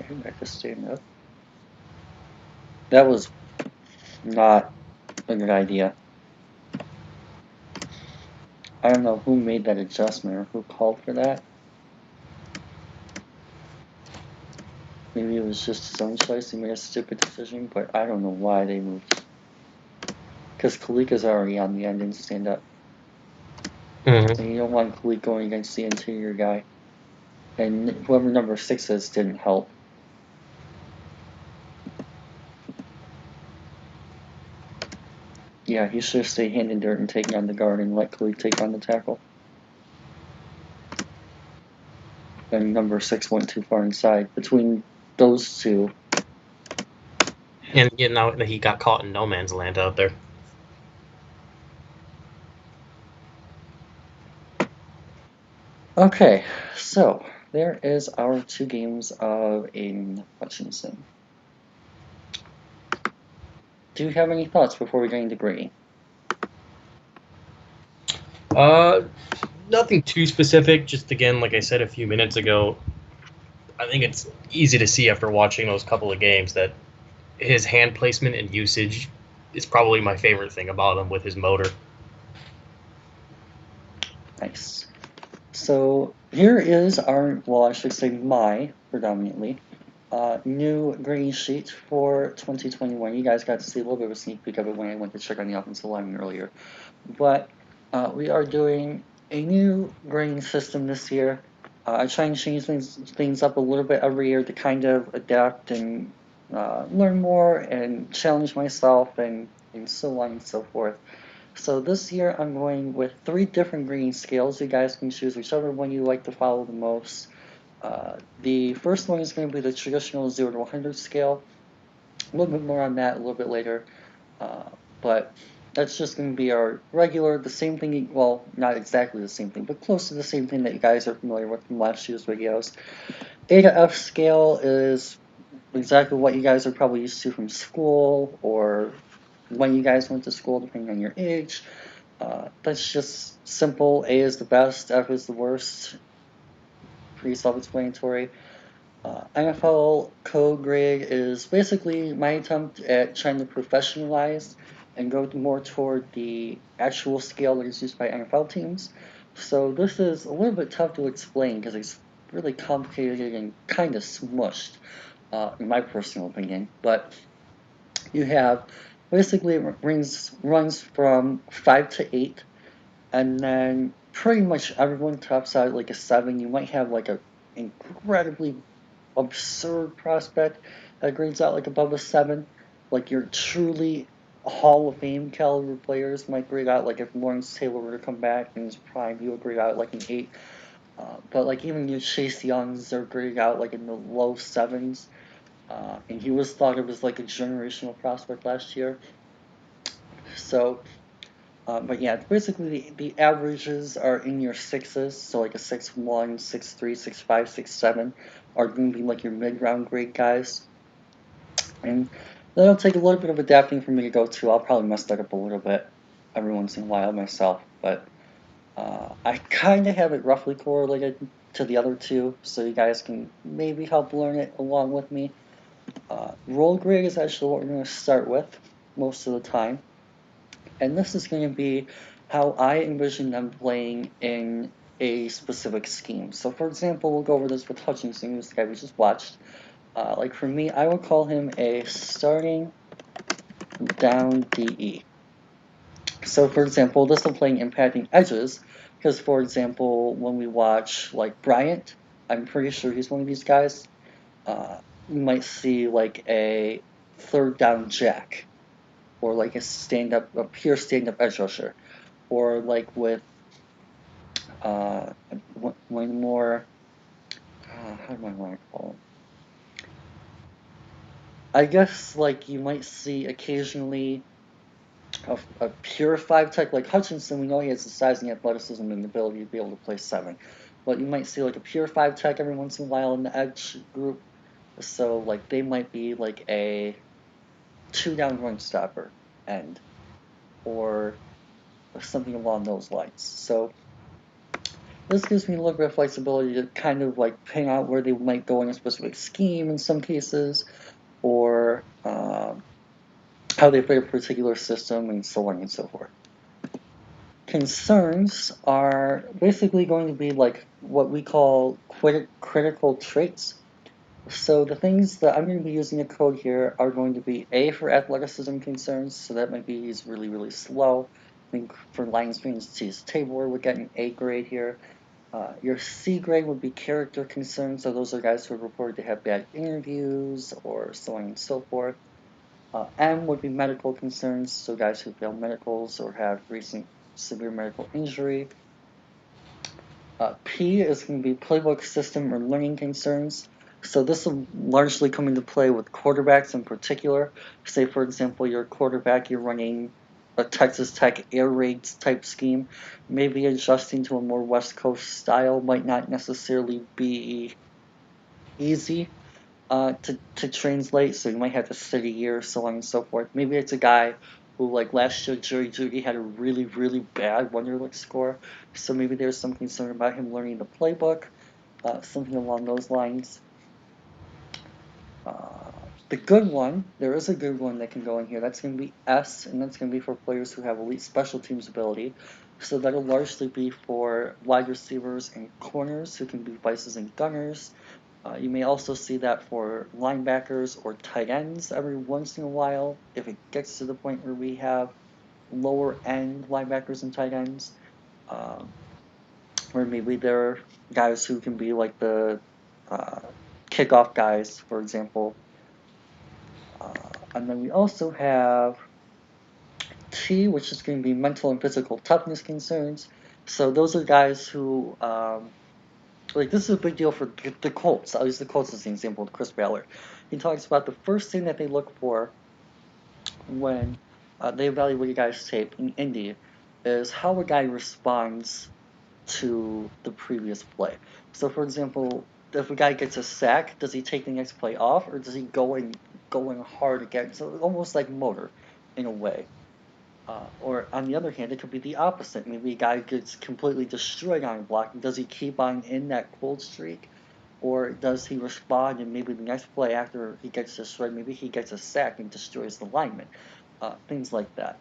Okay, back to stand up. That was not a good idea. I don't know who made that adjustment or who called for that. Maybe it was just his own choice. He made a stupid decision, but I don't know why they moved. Because Kalika's already on the end and stand up. Mm-hmm. And you don't want Kalik going against the interior guy. And whoever number 6 is didn't help. Yeah, he should have stayed hand in dirt and taken on the guard and let Kalik take on the tackle. and number 6 went too far inside. Between those two, And now he got caught in no man's land out there. okay, so there is our 2 games of Aidan Hutchinson. Do you have any thoughts before we get into grading? Nothing too specific. Just again, like I said a few minutes ago, I think it's easy to see after watching those couple of games that his hand placement and usage is probably my favorite thing about him with his motor. Nice. So here is our, well, I should say my, predominantly, new grading sheet for 2021. You guys got to see a little bit of a sneak peek of it when I went to check on the offensive lineman earlier. But we are doing a new grading system this year. I try and change things up a little bit every year to kind of adapt and learn more and challenge myself and so on and so forth. So this year I'm going with 3 different grading scales. You guys can choose whichever one you like to follow the most. The first one is going to be the traditional 0 to 100 scale. A little bit more on that a little bit later. But that's just going to be our regular, the same thing, well, not exactly the same thing, but close to the same thing that you guys are familiar with from last year's videos. A to F scale is exactly what you guys are probably used to from school or when you guys went to school, depending on your age. That's just simple. A is the best, F is the worst. Pretty self-explanatory. NFL code grade is basically my attempt at trying to professionalize and go more toward the actual scale that is used by NFL teams. So this is a little bit tough to explain because it's really complicated and kind of smushed, in my personal opinion. But you have basically it runs from 5 to 8, and then pretty much everyone tops out like a 7. You might have like a incredibly absurd prospect that grades out like above a 7. Like your truly Hall of Fame caliber players might grade out like if Lawrence Taylor were to come back in his prime, he would grade out like an 8. But like even your Chase Youngs are graded out like in the low 7s. And he was thought of as like a generational prospect last year. So, but yeah, basically the averages are in your 6s. So like a 6-1, 6-3, 6-5, 6-7 are going to be like your mid-round grade guys. And that'll take a little bit of adapting for me to go to. I'll probably mess that up a little bit every once in a while myself. But I kind of have it roughly correlated to the other two, so you guys can maybe help learn it along with me. Roll grade is actually what we're going to start with most of the time. And this is going to be how I envision them playing in a specific scheme. So, for example, we'll go over this with Hutchinson, who's the guy we just watched. Like for me, I would call him a starting down DE. So, for example, this will play impacting edges, because, for example, when we watch like Bryant, I'm pretty sure he's one of these guys. You might see like a third down jack, or like a pure stand up edge rusher, or like with one more. How do I want to call him? I guess like you might see occasionally a pure 5 tech like Hutchinson. We know he has the size and the athleticism and the ability to be able to play 7, but you might see like a pure 5 tech every once in a while in the edge group. So like they might be like a 2-down run stopper end, or something along those lines. So this gives me a little bit of flexibility to kind of like pin out where they might go in a specific scheme in some cases, or how they play a particular system, and so on and so forth. Concerns are basically going to be like what we call critical traits. So the things that I'm going to be using a code here are going to be A for athleticism concerns, so that might be he's really, really slow. I think for line screens, Tabor would get an A grade here. Your C grade would be character concerns, so those are guys who are reported to have bad interviews or so on and so forth. M would be medical concerns, so guys who fail medicals or have recent severe medical injury. P is going to be playbook system or learning concerns. So this will largely come into play with quarterbacks in particular. Say, for example, your quarterback, you're running a Texas Tech air raid type scheme. Maybe adjusting to a more West Coast style might not necessarily be easy to translate. So you might have to sit a year, so on and so forth. Maybe it's a guy who, like last year, Jerry Judy had a really, really bad Wonderlic score. So maybe there's some concern about him learning the playbook, something along those lines. The good one, there is a good one that can go in here. That's going to be S, and that's going to be for players who have elite special teams ability. So that'll largely be for wide receivers and corners who can be vices and gunners. You may also see that for linebackers or tight ends every once in a while if it gets to the point where we have lower end linebackers and tight ends. Or maybe there are guys who can be like the kickoff guys, for example. And then we also have T, which is going to be mental and physical toughness concerns. So those are guys who, like, this is a big deal for the Colts. I'll use the Colts as an example with Chris Ballard. He talks about the first thing that they look for when they evaluate a guy's tape in Indy is how a guy responds to the previous play. So, for example, if a guy gets a sack, does he take the next play off, or does he go in hard again? So almost like motor, in a way. Or on the other hand, it could be the opposite. Maybe a guy gets completely destroyed on a block. Does he keep on in that cold streak, or does he respond and maybe the next play after he gets destroyed, maybe he gets a sack and destroys the lineman? Things like that.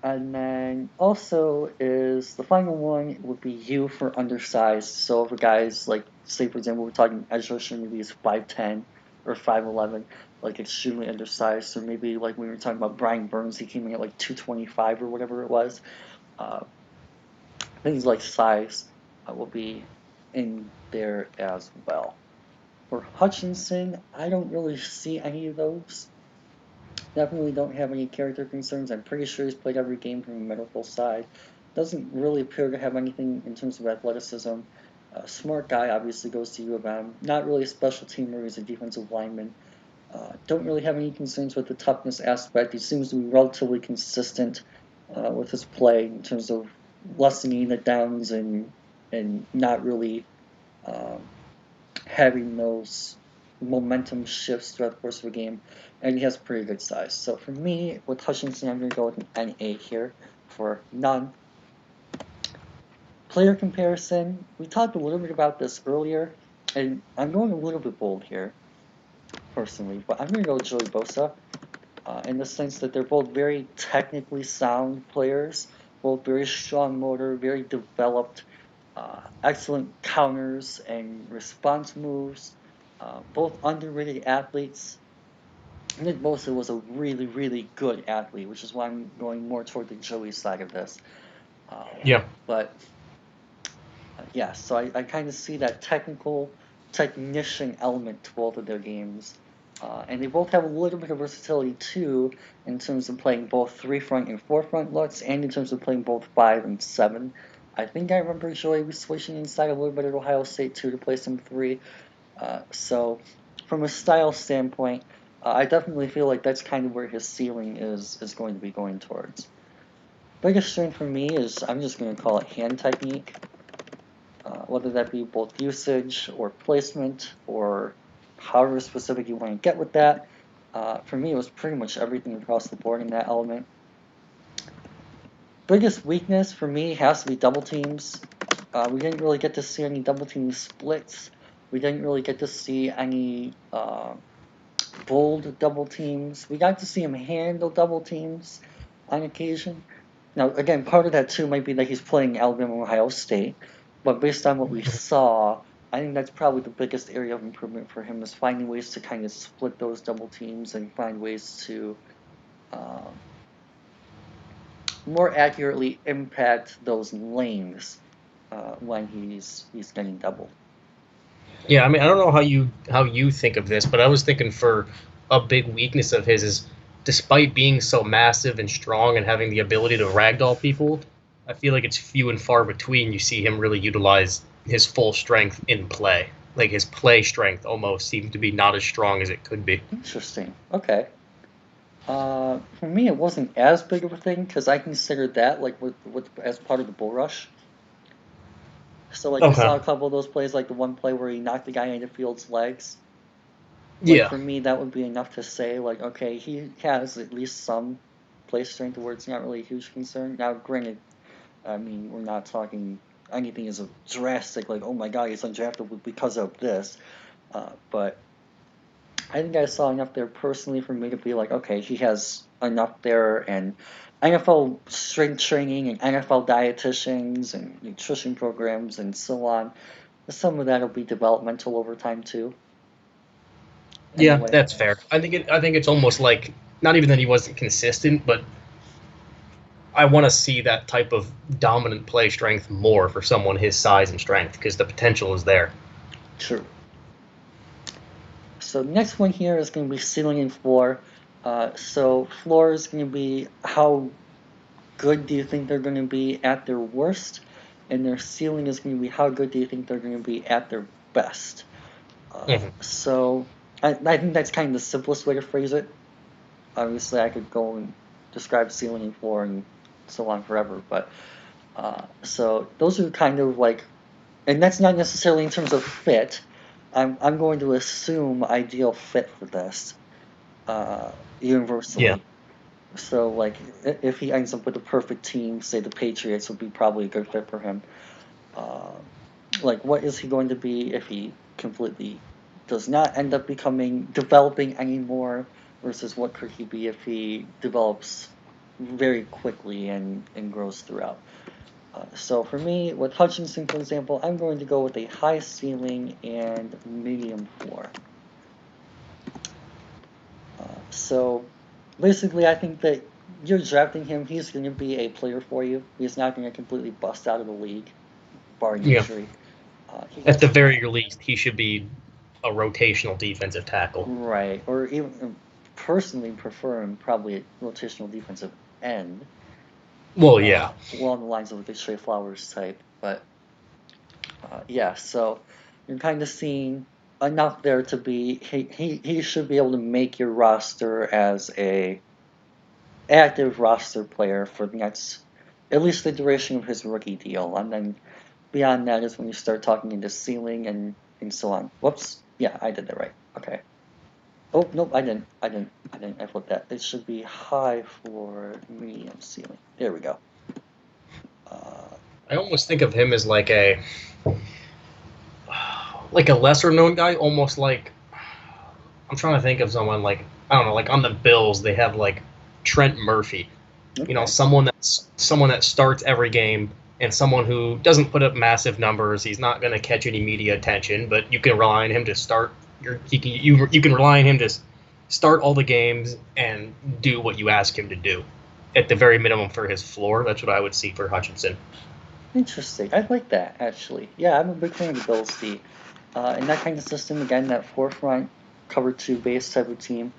And then also is the final one would be U for undersized. So if a guy's like, say for example, we're talking edge rusher, maybe he's 5'10 or 5'11, like extremely undersized. So maybe like we were talking about Brian Burns, he came in at like 225 or whatever it was. Things like size will be in there as well. For Hutchinson, I don't really see any of those. Definitely don't have any character concerns. I'm pretty sure he's played every game from the medical side. Doesn't really appear to have anything in terms of athleticism. Smart guy, obviously goes to U of M. Not really a special teamer. He's a defensive lineman. Don't really have any concerns with the toughness aspect. He seems to be relatively consistent with his play in terms of lessening the downs and not really having those momentum shifts throughout the course of a game, and he has pretty good size. So for me, with Hutchinson, I'm going to go with an NA here for none. Player comparison, we talked a little bit about this earlier, and I'm going a little bit bold here, personally, but I'm going to go with Joey Bosa, in the sense that they're both very technically sound players, both very strong motor, very developed, excellent counters and response moves, both underrated athletes. Nick Bosa was a really, really good athlete, which is why I'm going more toward the Joey side of this. Yeah. But yeah, so I kind of see that technician element to both of their games. And they both have a little bit of versatility too, in terms of playing both 3 front and 4 front looks, and in terms of playing both 5 and 7. I think I remember Joey was switching inside a little bit at Ohio State too to play some 3. So from a style standpoint, I definitely feel like that's kind of where his ceiling is going to be going towards. Biggest strength for me is, I'm just going to call it hand technique. Whether that be both usage or placement or however specific you want to get with that. For me, it was pretty much everything across the board in that element. Biggest weakness for me has to be double teams. We didn't really get to see any double team splits. We didn't really get to see any bold double teams. We got to see him handle double teams on occasion. Now, again, part of that too might be that he's playing Alabama Ohio State, but based on what we saw, I think that's probably the biggest area of improvement for him, is finding ways to kind of split those double teams and find ways to more accurately impact those lanes when he's getting doubled. Yeah, I mean, I don't know how you think of this, but I was thinking for a big weakness of his is, despite being so massive and strong and having the ability to ragdoll people, I feel like it's few and far between you see him really utilize his full strength in play. Like his play strength almost seems to be not as strong as it could be. Interesting. Okay. For me, it wasn't as big of a thing because I considered that like with as part of the bull rush. So like I Okay. saw a couple of those plays, like the one play where he knocked the guy into Fields' legs. Like Yeah. for me, that would be enough to say like, okay, he has at least some play strength where it's not really a huge concern. Now, granted, I mean we're not talking anything as a drastic like, oh my god, he's undraftable because of this. But I think I saw enough there personally for me to be like, okay, he has enough there, and NFL strength training and NFL dietitians and nutrition programs and so on. Some of that will be developmental over time too. Yeah, Anyway, that's fair. I think it's almost like not even that he wasn't consistent, but I want to see that type of dominant play strength more for someone his size and strength because the potential is there. true. So next one here is going to be ceiling and floor. So floor is going to be how good do you think they're going to be at their worst, and their ceiling is going to be how good do you think they're going to be at their best. Hmm. So I think that's kind of the simplest way to phrase it. Obviously, I could go and describe ceiling and floor and so on forever, but so those are kind of like, and that's not necessarily in terms of fit. I'm going to assume ideal fit for this Yeah. universally. So like if he ends up with a perfect team, say the Patriots would be probably a good fit for him. Uh, like what is he going to be if he completely does not end up becoming developing anymore versus what could he be if he develops very quickly and grows throughout. So for me, with Hutchinson, for example, I'm going to go with a high ceiling and medium floor. So basically, I think that you're drafting him. He's going to be a player for you. He's not going to completely bust out of the league, barring Yeah. injury. He At the just very least, he should be a rotational defensive tackle. right, or even personally prefer him probably a rotational defensive end, Well, yeah. along the lines of like a Trey Flowers type. But yeah, so you're kind of seeing enough there to be he should be able to make your roster as a active roster player for the next at least the duration of his rookie deal, and then beyond that is when you start talking into ceiling and so on. Whoops, yeah, I did that right. Okay. Oh nope, I didn't. I flipped that. It should be high for medium ceiling. There we go. Uh, I almost think of him as like a lesser known guy, almost like I'm trying to think of someone like I don't know, like on the Bills they have like Trent Murphy. You know, okay. someone that starts every game and someone who doesn't put up massive numbers. He's not going to catch any media attention, but you can rely on him to start. You can rely on him to start all the games and do what you ask him to do. At the very minimum for his floor, that's what I would see for Hutchinson. Interesting. I like that actually. Yeah, I'm a big fan of the Bills D. In that kind of system, again, that forefront cover two base type of team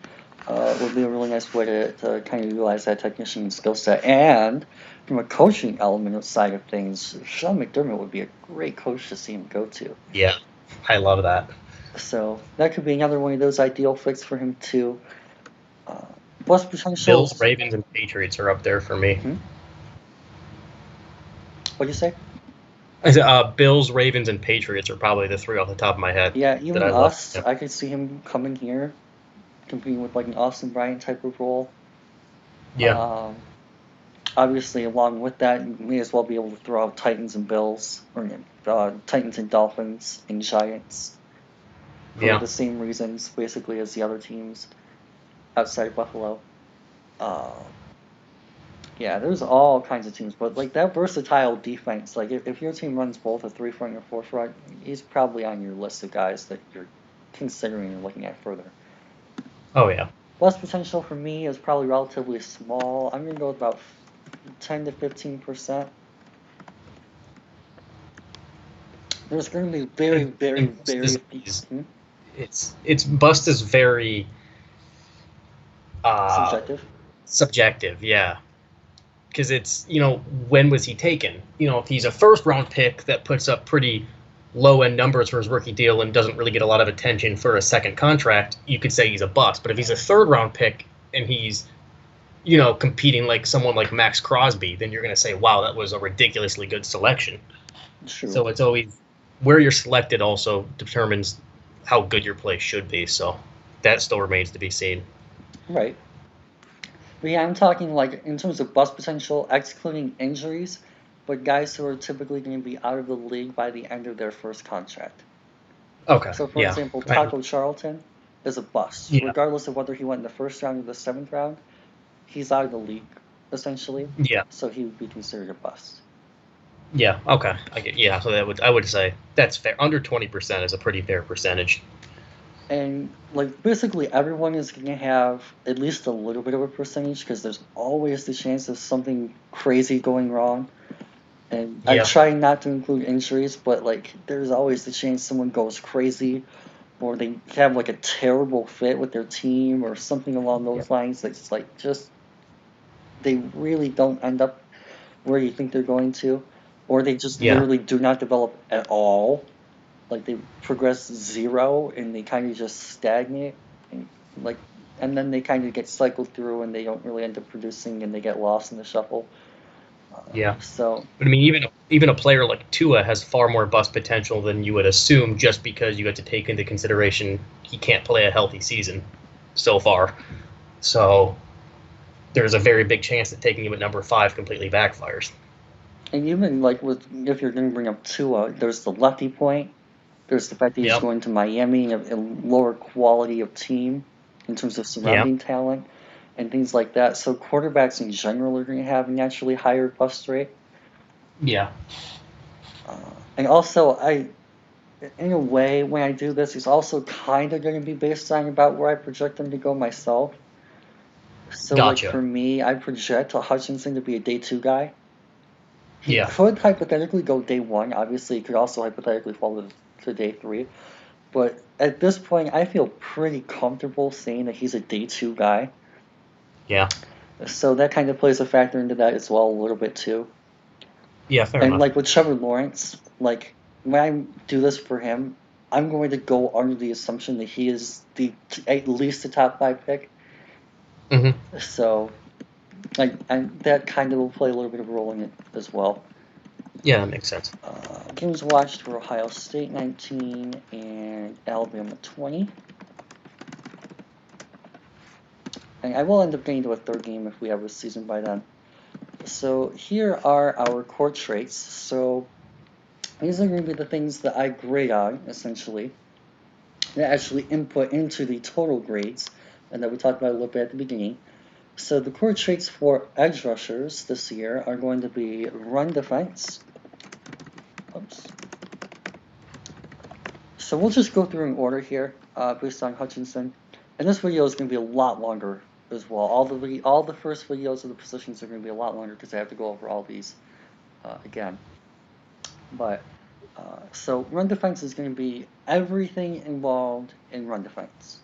would be a really nice way to kind of utilize that technician skill set. And from a coaching element side of things, Sean McDermott would be a great coach to see him go to. Yeah, I love that. So that could be another one of those ideal fits for him too. Uh, Plus potential. Bills, Ravens, and Patriots are up there for me. Hmm? What do you say? Bills, Ravens, and Patriots are probably the three off the top of my head Yeah, that even I love. us, Yeah. I could see him coming here, competing with like an Austin Bryant type of role. Yeah. Um, Obviously, along with that, you may as well be able to throw out Titans and Bills, or Titans and Dolphins and Giants for Yeah. the same reasons, basically, as the other teams outside of Buffalo. Uh, yeah, there's all kinds of teams, but like that versatile defense, like if your team runs both a 3 front and a 4 front, he's probably on your list of guys that you're considering and looking at further. Oh yeah. Less potential for me is probably relatively small. I'm gonna go with about 10 to 15%. There's going to be very, very, And bust very is, few. is Hmm? it's bust is very uh Subjective. subjective. Yeah. because it's, when was he taken? If he's a first round pick that puts up pretty low end numbers for his rookie deal and doesn't really get a lot of attention for a second contract, you could say he's a bust. But if he's a third round pick and he's, competing like someone like Max Crosby, then you're going to say, wow, that was a ridiculously good selection. True. So it's always where you're selected also determines how good your play should be. So that still remains to be seen. Right. But yeah, I'm talking like in terms of bust potential, excluding injuries, but guys who are typically going to be out of the league by the end of their first contract. Okay. So, for Yeah. example, Taco Charlton is a bust, Yeah. regardless of whether he went in the first round or the seventh round. He's out of the league essentially, Yeah. so he would be considered a bust. Yeah. Okay. Yeah. So I would say that's fair. Under 20% is a pretty fair percentage. And like basically everyone is going to have at least a little bit of a percentage because there's always the chance of something crazy going wrong. And I Yeah. try not to include injuries, but like there's always the chance someone goes crazy or they have like a terrible fit with their team or something along Yeah. those lines that's like just they really don't end up where you think they're going to, or they just Yeah. literally do not develop at all. Like they progress zero and they kind of just stagnate, and like, and then they kind of get cycled through and they don't really end up producing and they get lost in the shuffle. Yeah. So But I mean, even a player like Tua has far more bust potential than you would assume, just because you have to take into consideration he can't play a healthy season so far. So there's a very big chance that taking him at number 5 completely backfires. and even like with if you're going to bring up Tua, there's the lefty point. There's the fact that he's Yep. going to Miami, a lower quality of team in terms of Yeah. surrounding talent and things like that. So quarterbacks in general are going to have a naturally higher bust rate. Yeah. And also, in a way, when I do this, it's also kind of going to be based on about where I project them to go myself. So, like Gotcha. for me, I project Hutchinson to be a day two guy. He Yeah. could hypothetically go day one. Obviously, he could also hypothetically fall to day three. But at this point, I feel pretty comfortable saying that he's a day two guy. Yeah. So that kind of plays a factor into that as well a little bit too. Yeah. Fair And enough. like with Trevor Lawrence, like when I do this for him, I'm going to go under the assumption that he is the at least the top five pick. Hmm. So like and that kind of will play a little bit of a role in it as well. Yeah, that makes sense. Games watched for Ohio State 19 and Alabama 20. And I will end up getting to a third game if we have a season by then. So here are our core traits. So these are going to be the things that I grade on, essentially, that actually input into the total grades, and that we talked about a little bit at the beginning. So the core traits for edge rushers this year are going to be run defense. Oops. So we'll just go through in order here, based on Hutchinson. And this video is going to be a lot longer as well. All the first videos of the positions are going to be a lot longer because I have to go over all these again. But so run defense is going to be everything involved in run defense.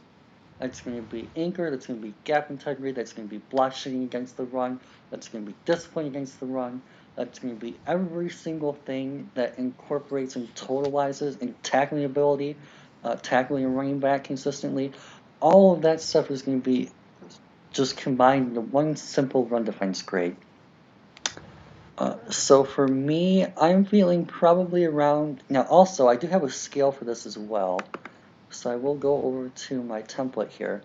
That's going to be anchor, that's going to be gap integrity, that's going to be block shedding against the run, that's going to be discipline against the run, that's going to be every single thing that incorporates and totalizes and tackling ability, tackling a running back consistently. All of that stuff is going to be just combined into one simple run defense grade. So for me, I'm feeling probably around. Now, also, I do have a scale for this as well. So I will go over to my template here.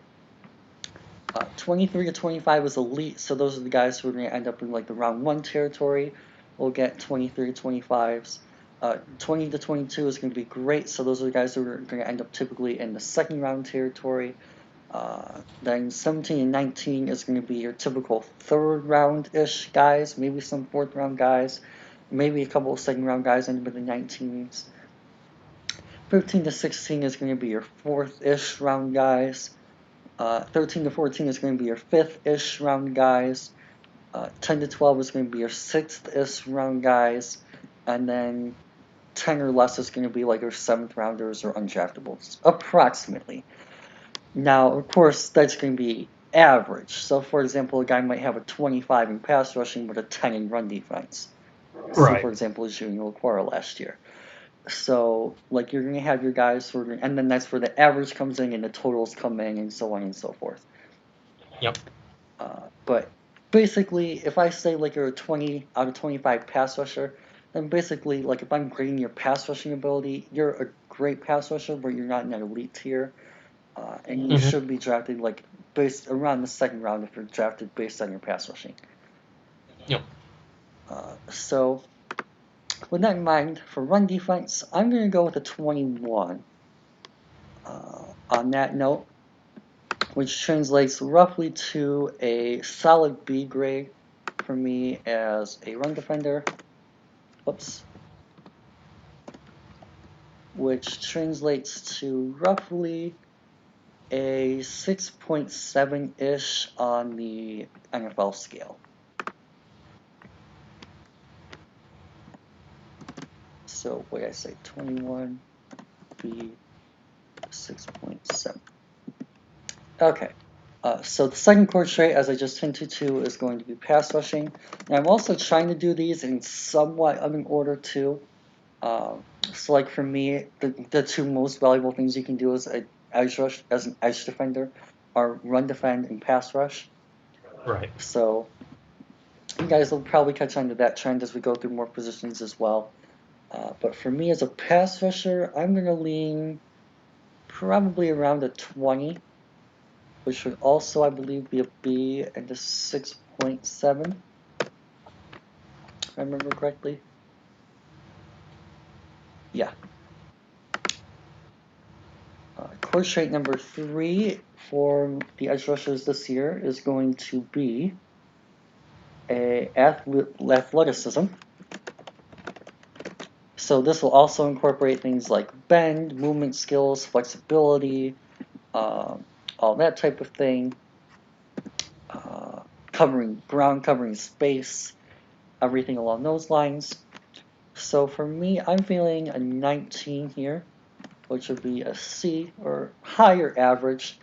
23 to 25 is elite, so those are the guys who are going to end up in like the round one territory. We'll get 23 to 25s. 20 to 22 is going to be great, so those are the guys who are going to end up typically in the second round territory. Then 17 and 19 is going to be your typical third round-ish guys, maybe some fourth round guys, maybe a couple of second round guys end up in the 19s. 15 to 16 is going to be your fourth-ish round guys. 13 to 14 is going to be your fifth-ish round guys. 10 to 12 is going to be your sixth-ish round guys. And then 10 or less is going to be like your seventh rounders or undraftables, approximately. Now, of course, that's going to be average. So, for example, a guy might have a 25 in pass rushing but a 10 in run defense. See, for example, Junior Laquara last year. So, like, you're going to have your guys who are, and then that's where the average comes in and the totals come in and so on and so forth. Yep. But basically, if I say, like, you're a 20 out of 25 pass rusher, then basically, like, if I'm grading your pass rushing ability, you're a great pass rusher, but you're not in that elite tier. And you should be drafted, like, based around the second round if you're drafted based on your pass rushing. Yep. So, with that in mind, for run defense, I'm going to go with a 21. On that note, which translates roughly to a solid B grade for me as a run defender. Oops. Which translates to roughly a 6.7-ish on the NFL scale. So what did I say? 21 B 6.7. Okay. So the second core trait, as I just hinted to, is going to be pass rushing. And I'm also trying to do these in somewhat of an order too. So like for me, the two most valuable things you can do as an edge rush, as an edge defender, are run defend and pass rush. Right. So you guys will probably catch on to that trend as we go through more positions as well. But for me as a pass rusher, I'm going to lean probably around a 20, which would also, I believe, be a B and a 6.7, if I remember correctly. Yeah. Core trait number 3 for the edge rushers this year is going to be athleticism. So this will also incorporate things like bend, movement skills, flexibility, all that type of thing. Covering ground, covering space, everything along those lines. So for me, I'm feeling a 19 here, which would be a C or higher average.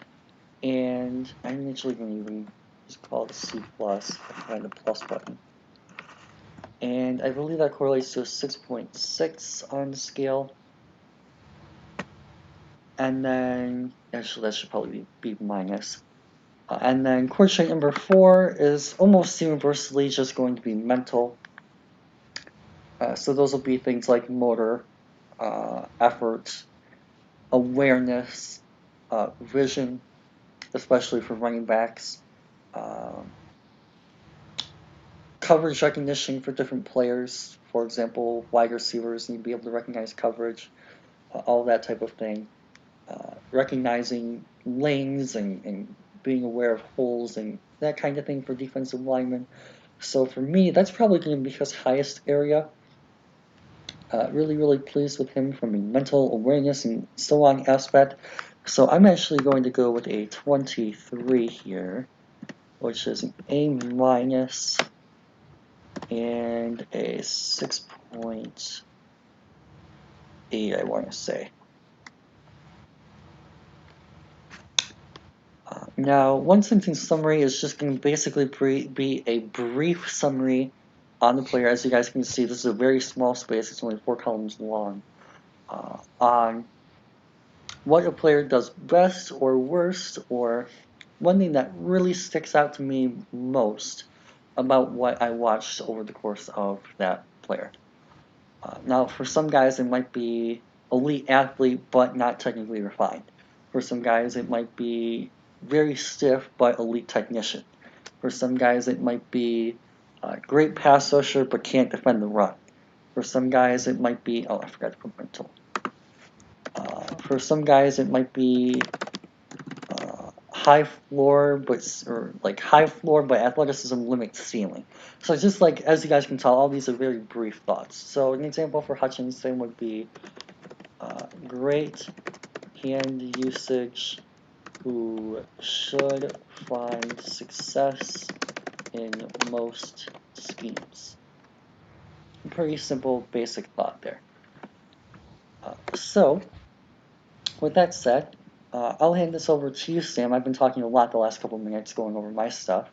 And I'm actually going to even just call it a C plus, find the plus button. And I believe that correlates to a 6.6 on the scale. And then, actually, that should probably be minus. And then core trait number 4 is almost universally just going to be mental. So those will be things like motor, effort, awareness, vision, especially for running backs, coverage recognition for different players. For example, wide receivers need to be able to recognize coverage, all that type of thing. Recognizing lanes and being aware of holes and that kind of thing for defensive linemen. So for me, that's probably going to be his highest area. Really, really pleased with him from a mental awareness and so on aspect. So I'm actually going to go with a 23 here, which is an A minus and a 6.8, I want to say. Now, one sentence summary is just going to basically be a brief summary on the player. As you guys can see, this is a very small space. It's only 4 columns long. On what a player does best or worst, or one thing that really sticks out to me most about what I watched over the course of that player. Now, for some guys, it might be elite athlete, but not technically refined. For some guys, it might be very stiff, but elite technician. For some guys, it might be great pass rusher, but can't defend the run. For some guys, it might be, oh, I forgot to put mental. For some guys, it might be high floor, but athleticism limits ceiling. So just like, as you guys can tell, all these are very brief thoughts. So an example for Hutchinson would be great hand usage who should find success in most schemes. Pretty simple, basic thought there. So, with that said, I'll hand this over to you, Sam. I've been talking a lot the last couple of minutes going over my stuff.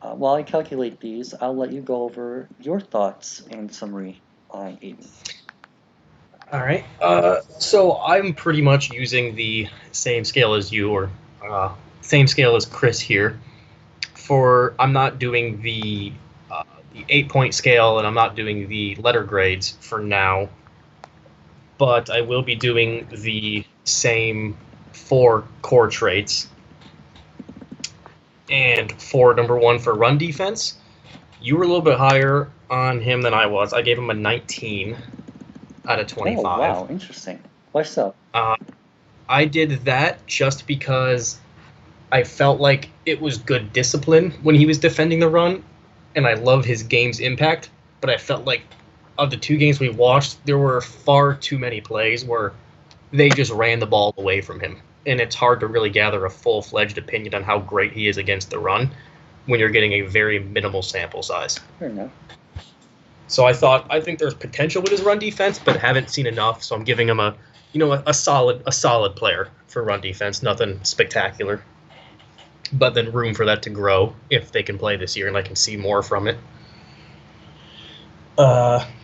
While I calculate these, I'll let you go over your thoughts and summary on Aiden. All right. So I'm pretty much using the same scale as you, or same scale as Chris here. I'm not doing the 8 point scale, and I'm not doing the letter grades for now. But I will be doing the same 4 core traits. And for number 1 for run defense, you were a little bit higher on him than I was. I gave him a 19 out of Oh, 25. wow, interesting. Why so? I did that just because I felt like it was good discipline when he was defending the run, and I love his game's impact. But I felt like of the 2 games we watched, there were far too many plays where they just ran the ball away from him, and it's hard to really gather a full-fledged opinion on how great he is against the run when you're getting a very minimal sample size. Fair enough. So I think there's potential with his run defense, but haven't seen enough. So I'm giving him a solid player for run defense. Nothing spectacular, but then room for that to grow if they can play this year, and I can see more from it.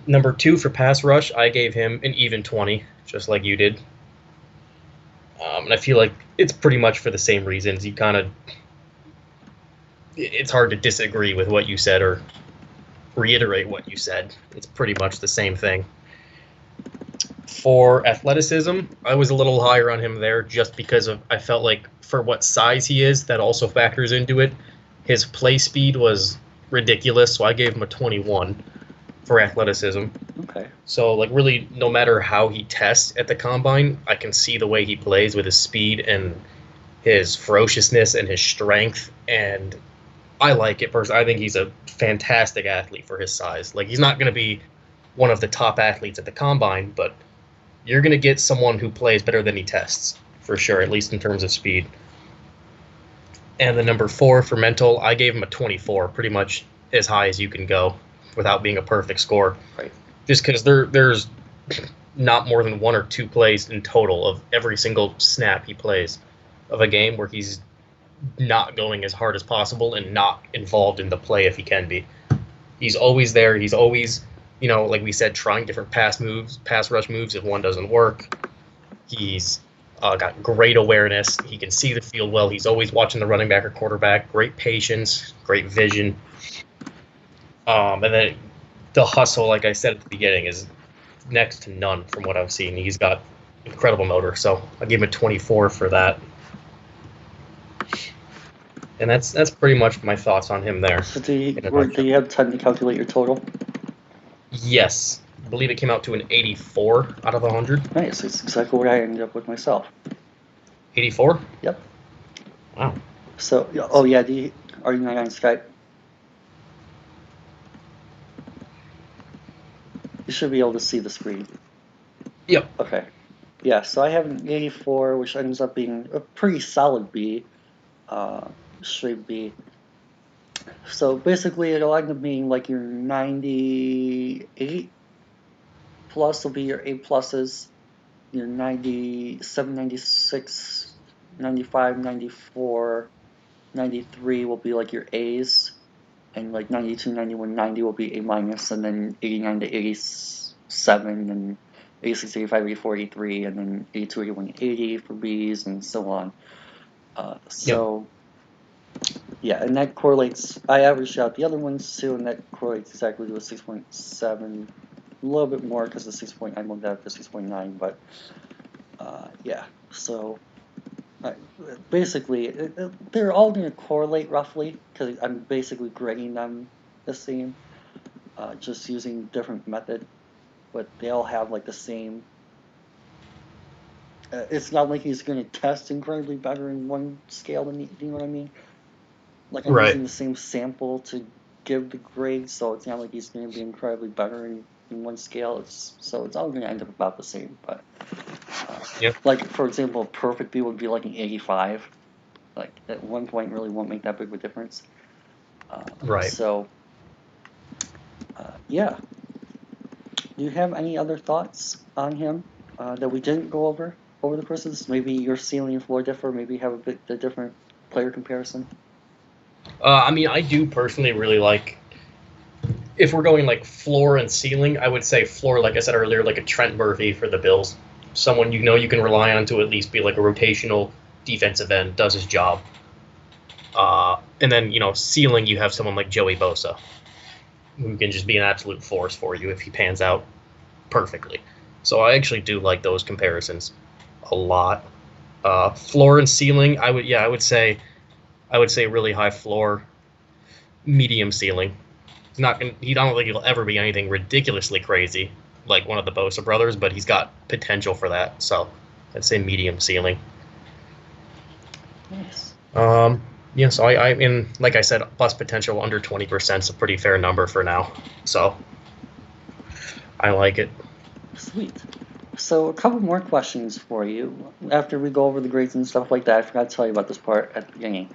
Number 2 for pass rush, I gave him an even 20, just like you did. And I feel like it's pretty much for the same reasons. It's hard to disagree with what you said or reiterate what you said. It's pretty much the same thing. For athleticism, I was a little higher on him there just because I felt like for what size he is, that also factors into it. His play speed was ridiculous, so I gave him a 21 for athleticism. Okay. So, like, really, no matter how he tests at the combine, I can see the way he plays with his speed and his ferociousness and his strength, and I like it personally. I think he's a fantastic athlete for his size. Like, he's not going to be one of the top athletes at the combine, but you're going to get someone who plays better than he tests, for sure, at least in terms of speed. And the number 4 for mental, I gave him a 24, pretty much as high as you can go without being a perfect score. Right. Just because there's not more than 1 or 2 plays in total of every single snap he plays of a game where he's not going as hard as possible and not involved in the play if he can be. He's always there. He's always, like we said, trying different pass rush moves if one doesn't work. He's got great awareness. He can see the field well. He's always watching the running back or quarterback. Great patience, great vision. And then the hustle, like I said at the beginning, is next to none from what I've seen. He's got incredible motor, so I gave him a 24 for that. And that's pretty much my thoughts on him there. So do you have time to calculate your total? Yes. I believe it came out to an 84 out of 100. Nice. It's exactly what I ended up with myself. 84? Yep. Wow. So, are you not on Skype? You should be able to see the screen. Yep. Okay. Yeah, so I have an 84, which ends up being a pretty solid B. Straight B. So basically, it'll end up being like your 98 plus will be your A pluses, your 97, 96, 95, 94, 93 will be like your A's, and like 92, 91, 90 will be A minus, and then 89 to 87, and 86, 85, 84, 83, and then 82, 81, 80 for B's, and so on. Yeah, and that correlates. I averaged out the other ones too, and that correlates exactly to a 6.7. A little bit more because the 6.9 I moved out to 6.9, but yeah. So basically, they're all going to correlate roughly because I'm basically grading them the same, just using different method, but they all have like the same. It's not like he's going to test incredibly better in one scale than you know what I mean? Like I'm using the same sample to give the grade, so it's not like he's going to be incredibly better in one scale. So it's all going to end up about the same. But like for example, a perfect B would be like an 85. Like at one point, really won't make that big of a difference. Right. So yeah. Do you have any other thoughts on him that we didn't go over? over the courses? Maybe your ceiling and floor differ. Maybe have a bit a different player comparison. I mean, I do personally really like. If we're going like floor and ceiling, I would say floor, like I said earlier, like a Trent Murphy for the Bills, someone you can rely on to at least be like a rotational defensive end, does his job. And then ceiling, you have someone like Joey Bosa, who can just be an absolute force for you if he pans out perfectly. So I actually do like those comparisons a lot. Floor and ceiling, I would say really high floor, medium ceiling. He's not gonna, he I don't think he'll ever be anything ridiculously crazy like one of the Bosa brothers, but he's got potential for that. So I'd say medium ceiling. Nice. Yeah, so I mean, like I said, plus potential under 20% is a pretty fair number for now. So I like it. Sweet. So a couple more questions for you after we go over the grades and stuff like that. I forgot to tell you about this part at the beginning.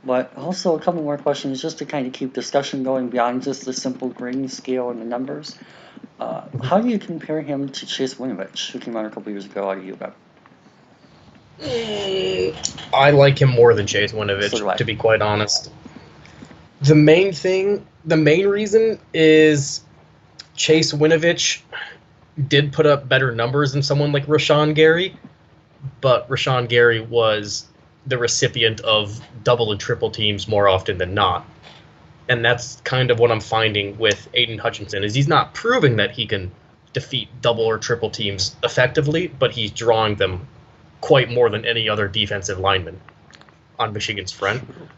But also a couple more questions just to kind of keep discussion going beyond just the simple grading scale and the numbers. How do you compare him to Chase Winovich, who came out a couple years ago out of UW? I like him more than Chase So do Winovich, I. to be quite honest. The main reason is Chase Winovich did put up better numbers than someone like Rashawn Gary, but Rashawn Gary was the recipient of double and triple teams more often than not. And that's kind of what I'm finding with Aidan Hutchinson is he's not proving that he can defeat double or triple teams effectively, but he's drawing them quite more than any other defensive lineman on Michigan's front. True.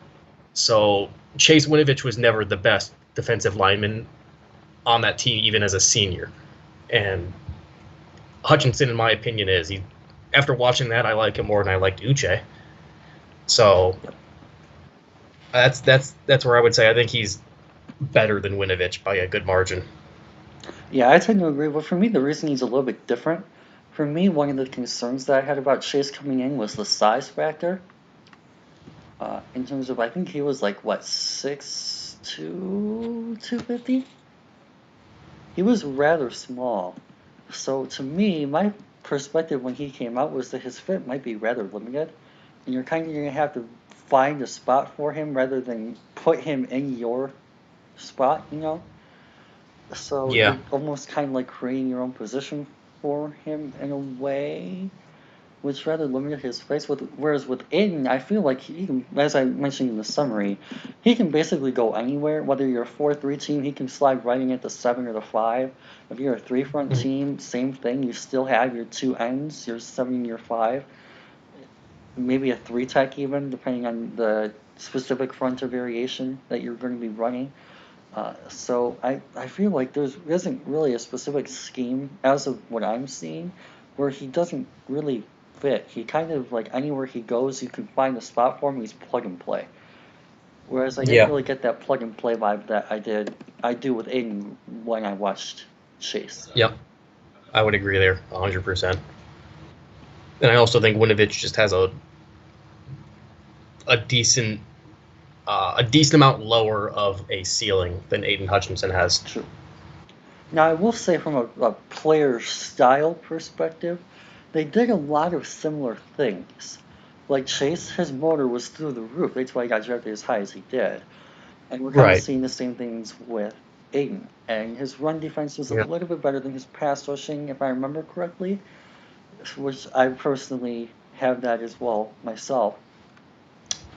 So Chase Winovich was never the best defensive lineman on that team, even as a senior. And Hutchinson, in my opinion, is he. After watching that, I like him more than I liked Uche. So that's where I would say I think he's better than Winovich by a good margin. Yeah, I tend to agree. But for me, the reason he's a little bit different, for me, one of the concerns that I had about Chase coming in was the size factor. In terms of, I think he was like, what, 6'2", 250? He was rather small. So to me, my perspective when he came out was that his fit might be rather limited. And you're kind of going to have to find a spot for him rather than put him in your spot. So Yeah, you're almost kind of like creating your own position for him in a way, which rather limited his space. Whereas with Aiden, I feel like he can, as I mentioned in the summary, he can basically go anywhere. Whether you're a 4-3 team, he can slide right in at the 7 or the 5. If you're a 3-front team, same thing. You still have your 2 ends, your 7 and your 5. Maybe a 3-tech even, depending on the specific front or variation that you're going to be running. So I feel like there isn't really a specific scheme as of what I'm seeing where he doesn't really fit. He kind of like anywhere he goes, you can find a spot for him. He's plug and play. Whereas I didn't yeah, really get that plug and play vibe that I do with Aiden when I watched Chase. yep. I would agree there 100%. And I also think Winovich just has a decent a decent amount lower of a ceiling than Aiden Hutchinson has. True. Now I will say from a player style perspective, they did a lot of similar things. Like Chase, his motor was through the roof. That's why he got drafted as high as he did. And we're kind of Right. seeing the same things with Aiden. And his run defense was a Yeah. little bit better than his pass rushing, if I remember correctly, which I personally have that as well myself.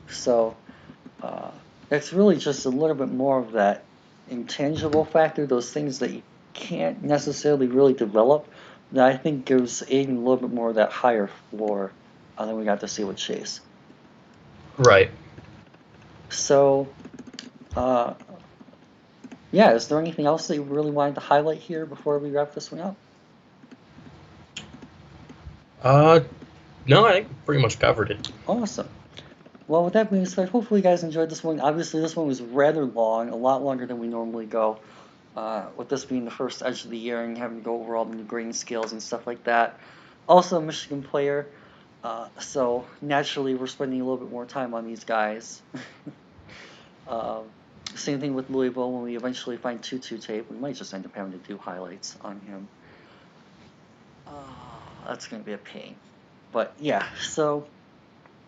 So uh, it's really just a little bit more of that intangible factor, those things that you can't necessarily really develop, that I think gives Aiden a little bit more of that higher floor than we got to see with Chase. Right. So, uh, yeah, is there anything else that you really wanted to highlight here before we wrap this one up? Uh, no, I think pretty much covered it. Awesome. Well, with that being said, hopefully you guys enjoyed this one. Obviously, this one was rather long, a lot longer than we normally go. With this being the first edge of the year and having to go over all the new grading scales and stuff like that. Also, a Michigan player, so naturally we're spending a little bit more time on these guys. um, Same thing with Louisville. When we eventually find Tutu tape, we might just end up having to do highlights on him. That's going to be a pain. But yeah, so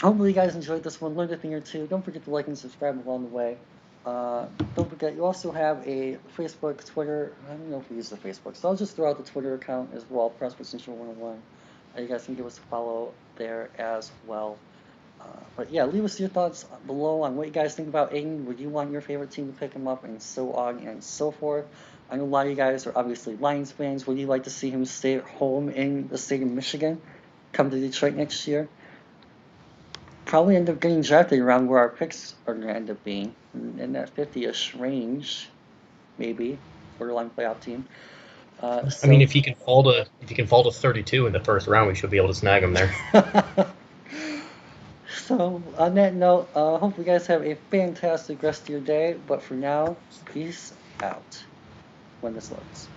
hopefully you guys enjoyed this one, learned a thing or two. Don't forget to like and subscribe along the way. Don't forget, you also have a Facebook, Twitter. I don't know if we use the Facebook, so I'll just throw out the Twitter account as well, Prospect Central 101. You guys can give us a follow there as well. But yeah, leave us your thoughts below on what you guys think about Aidan. Would you want your favorite team to pick him up, and so on and so forth? I know a lot of you guys are obviously Lions fans. Would you like to see him stay at home in the state of Michigan, come to Detroit next year? Probably end up getting drafted around where our picks are going to end up being, in that 50-ish range, maybe borderline playoff team. I mean, So if he can fall to 32 in the first round, we should be able to snag him there. So, on that note, hope you guys have a fantastic rest of your day. But for now, peace out when this loads.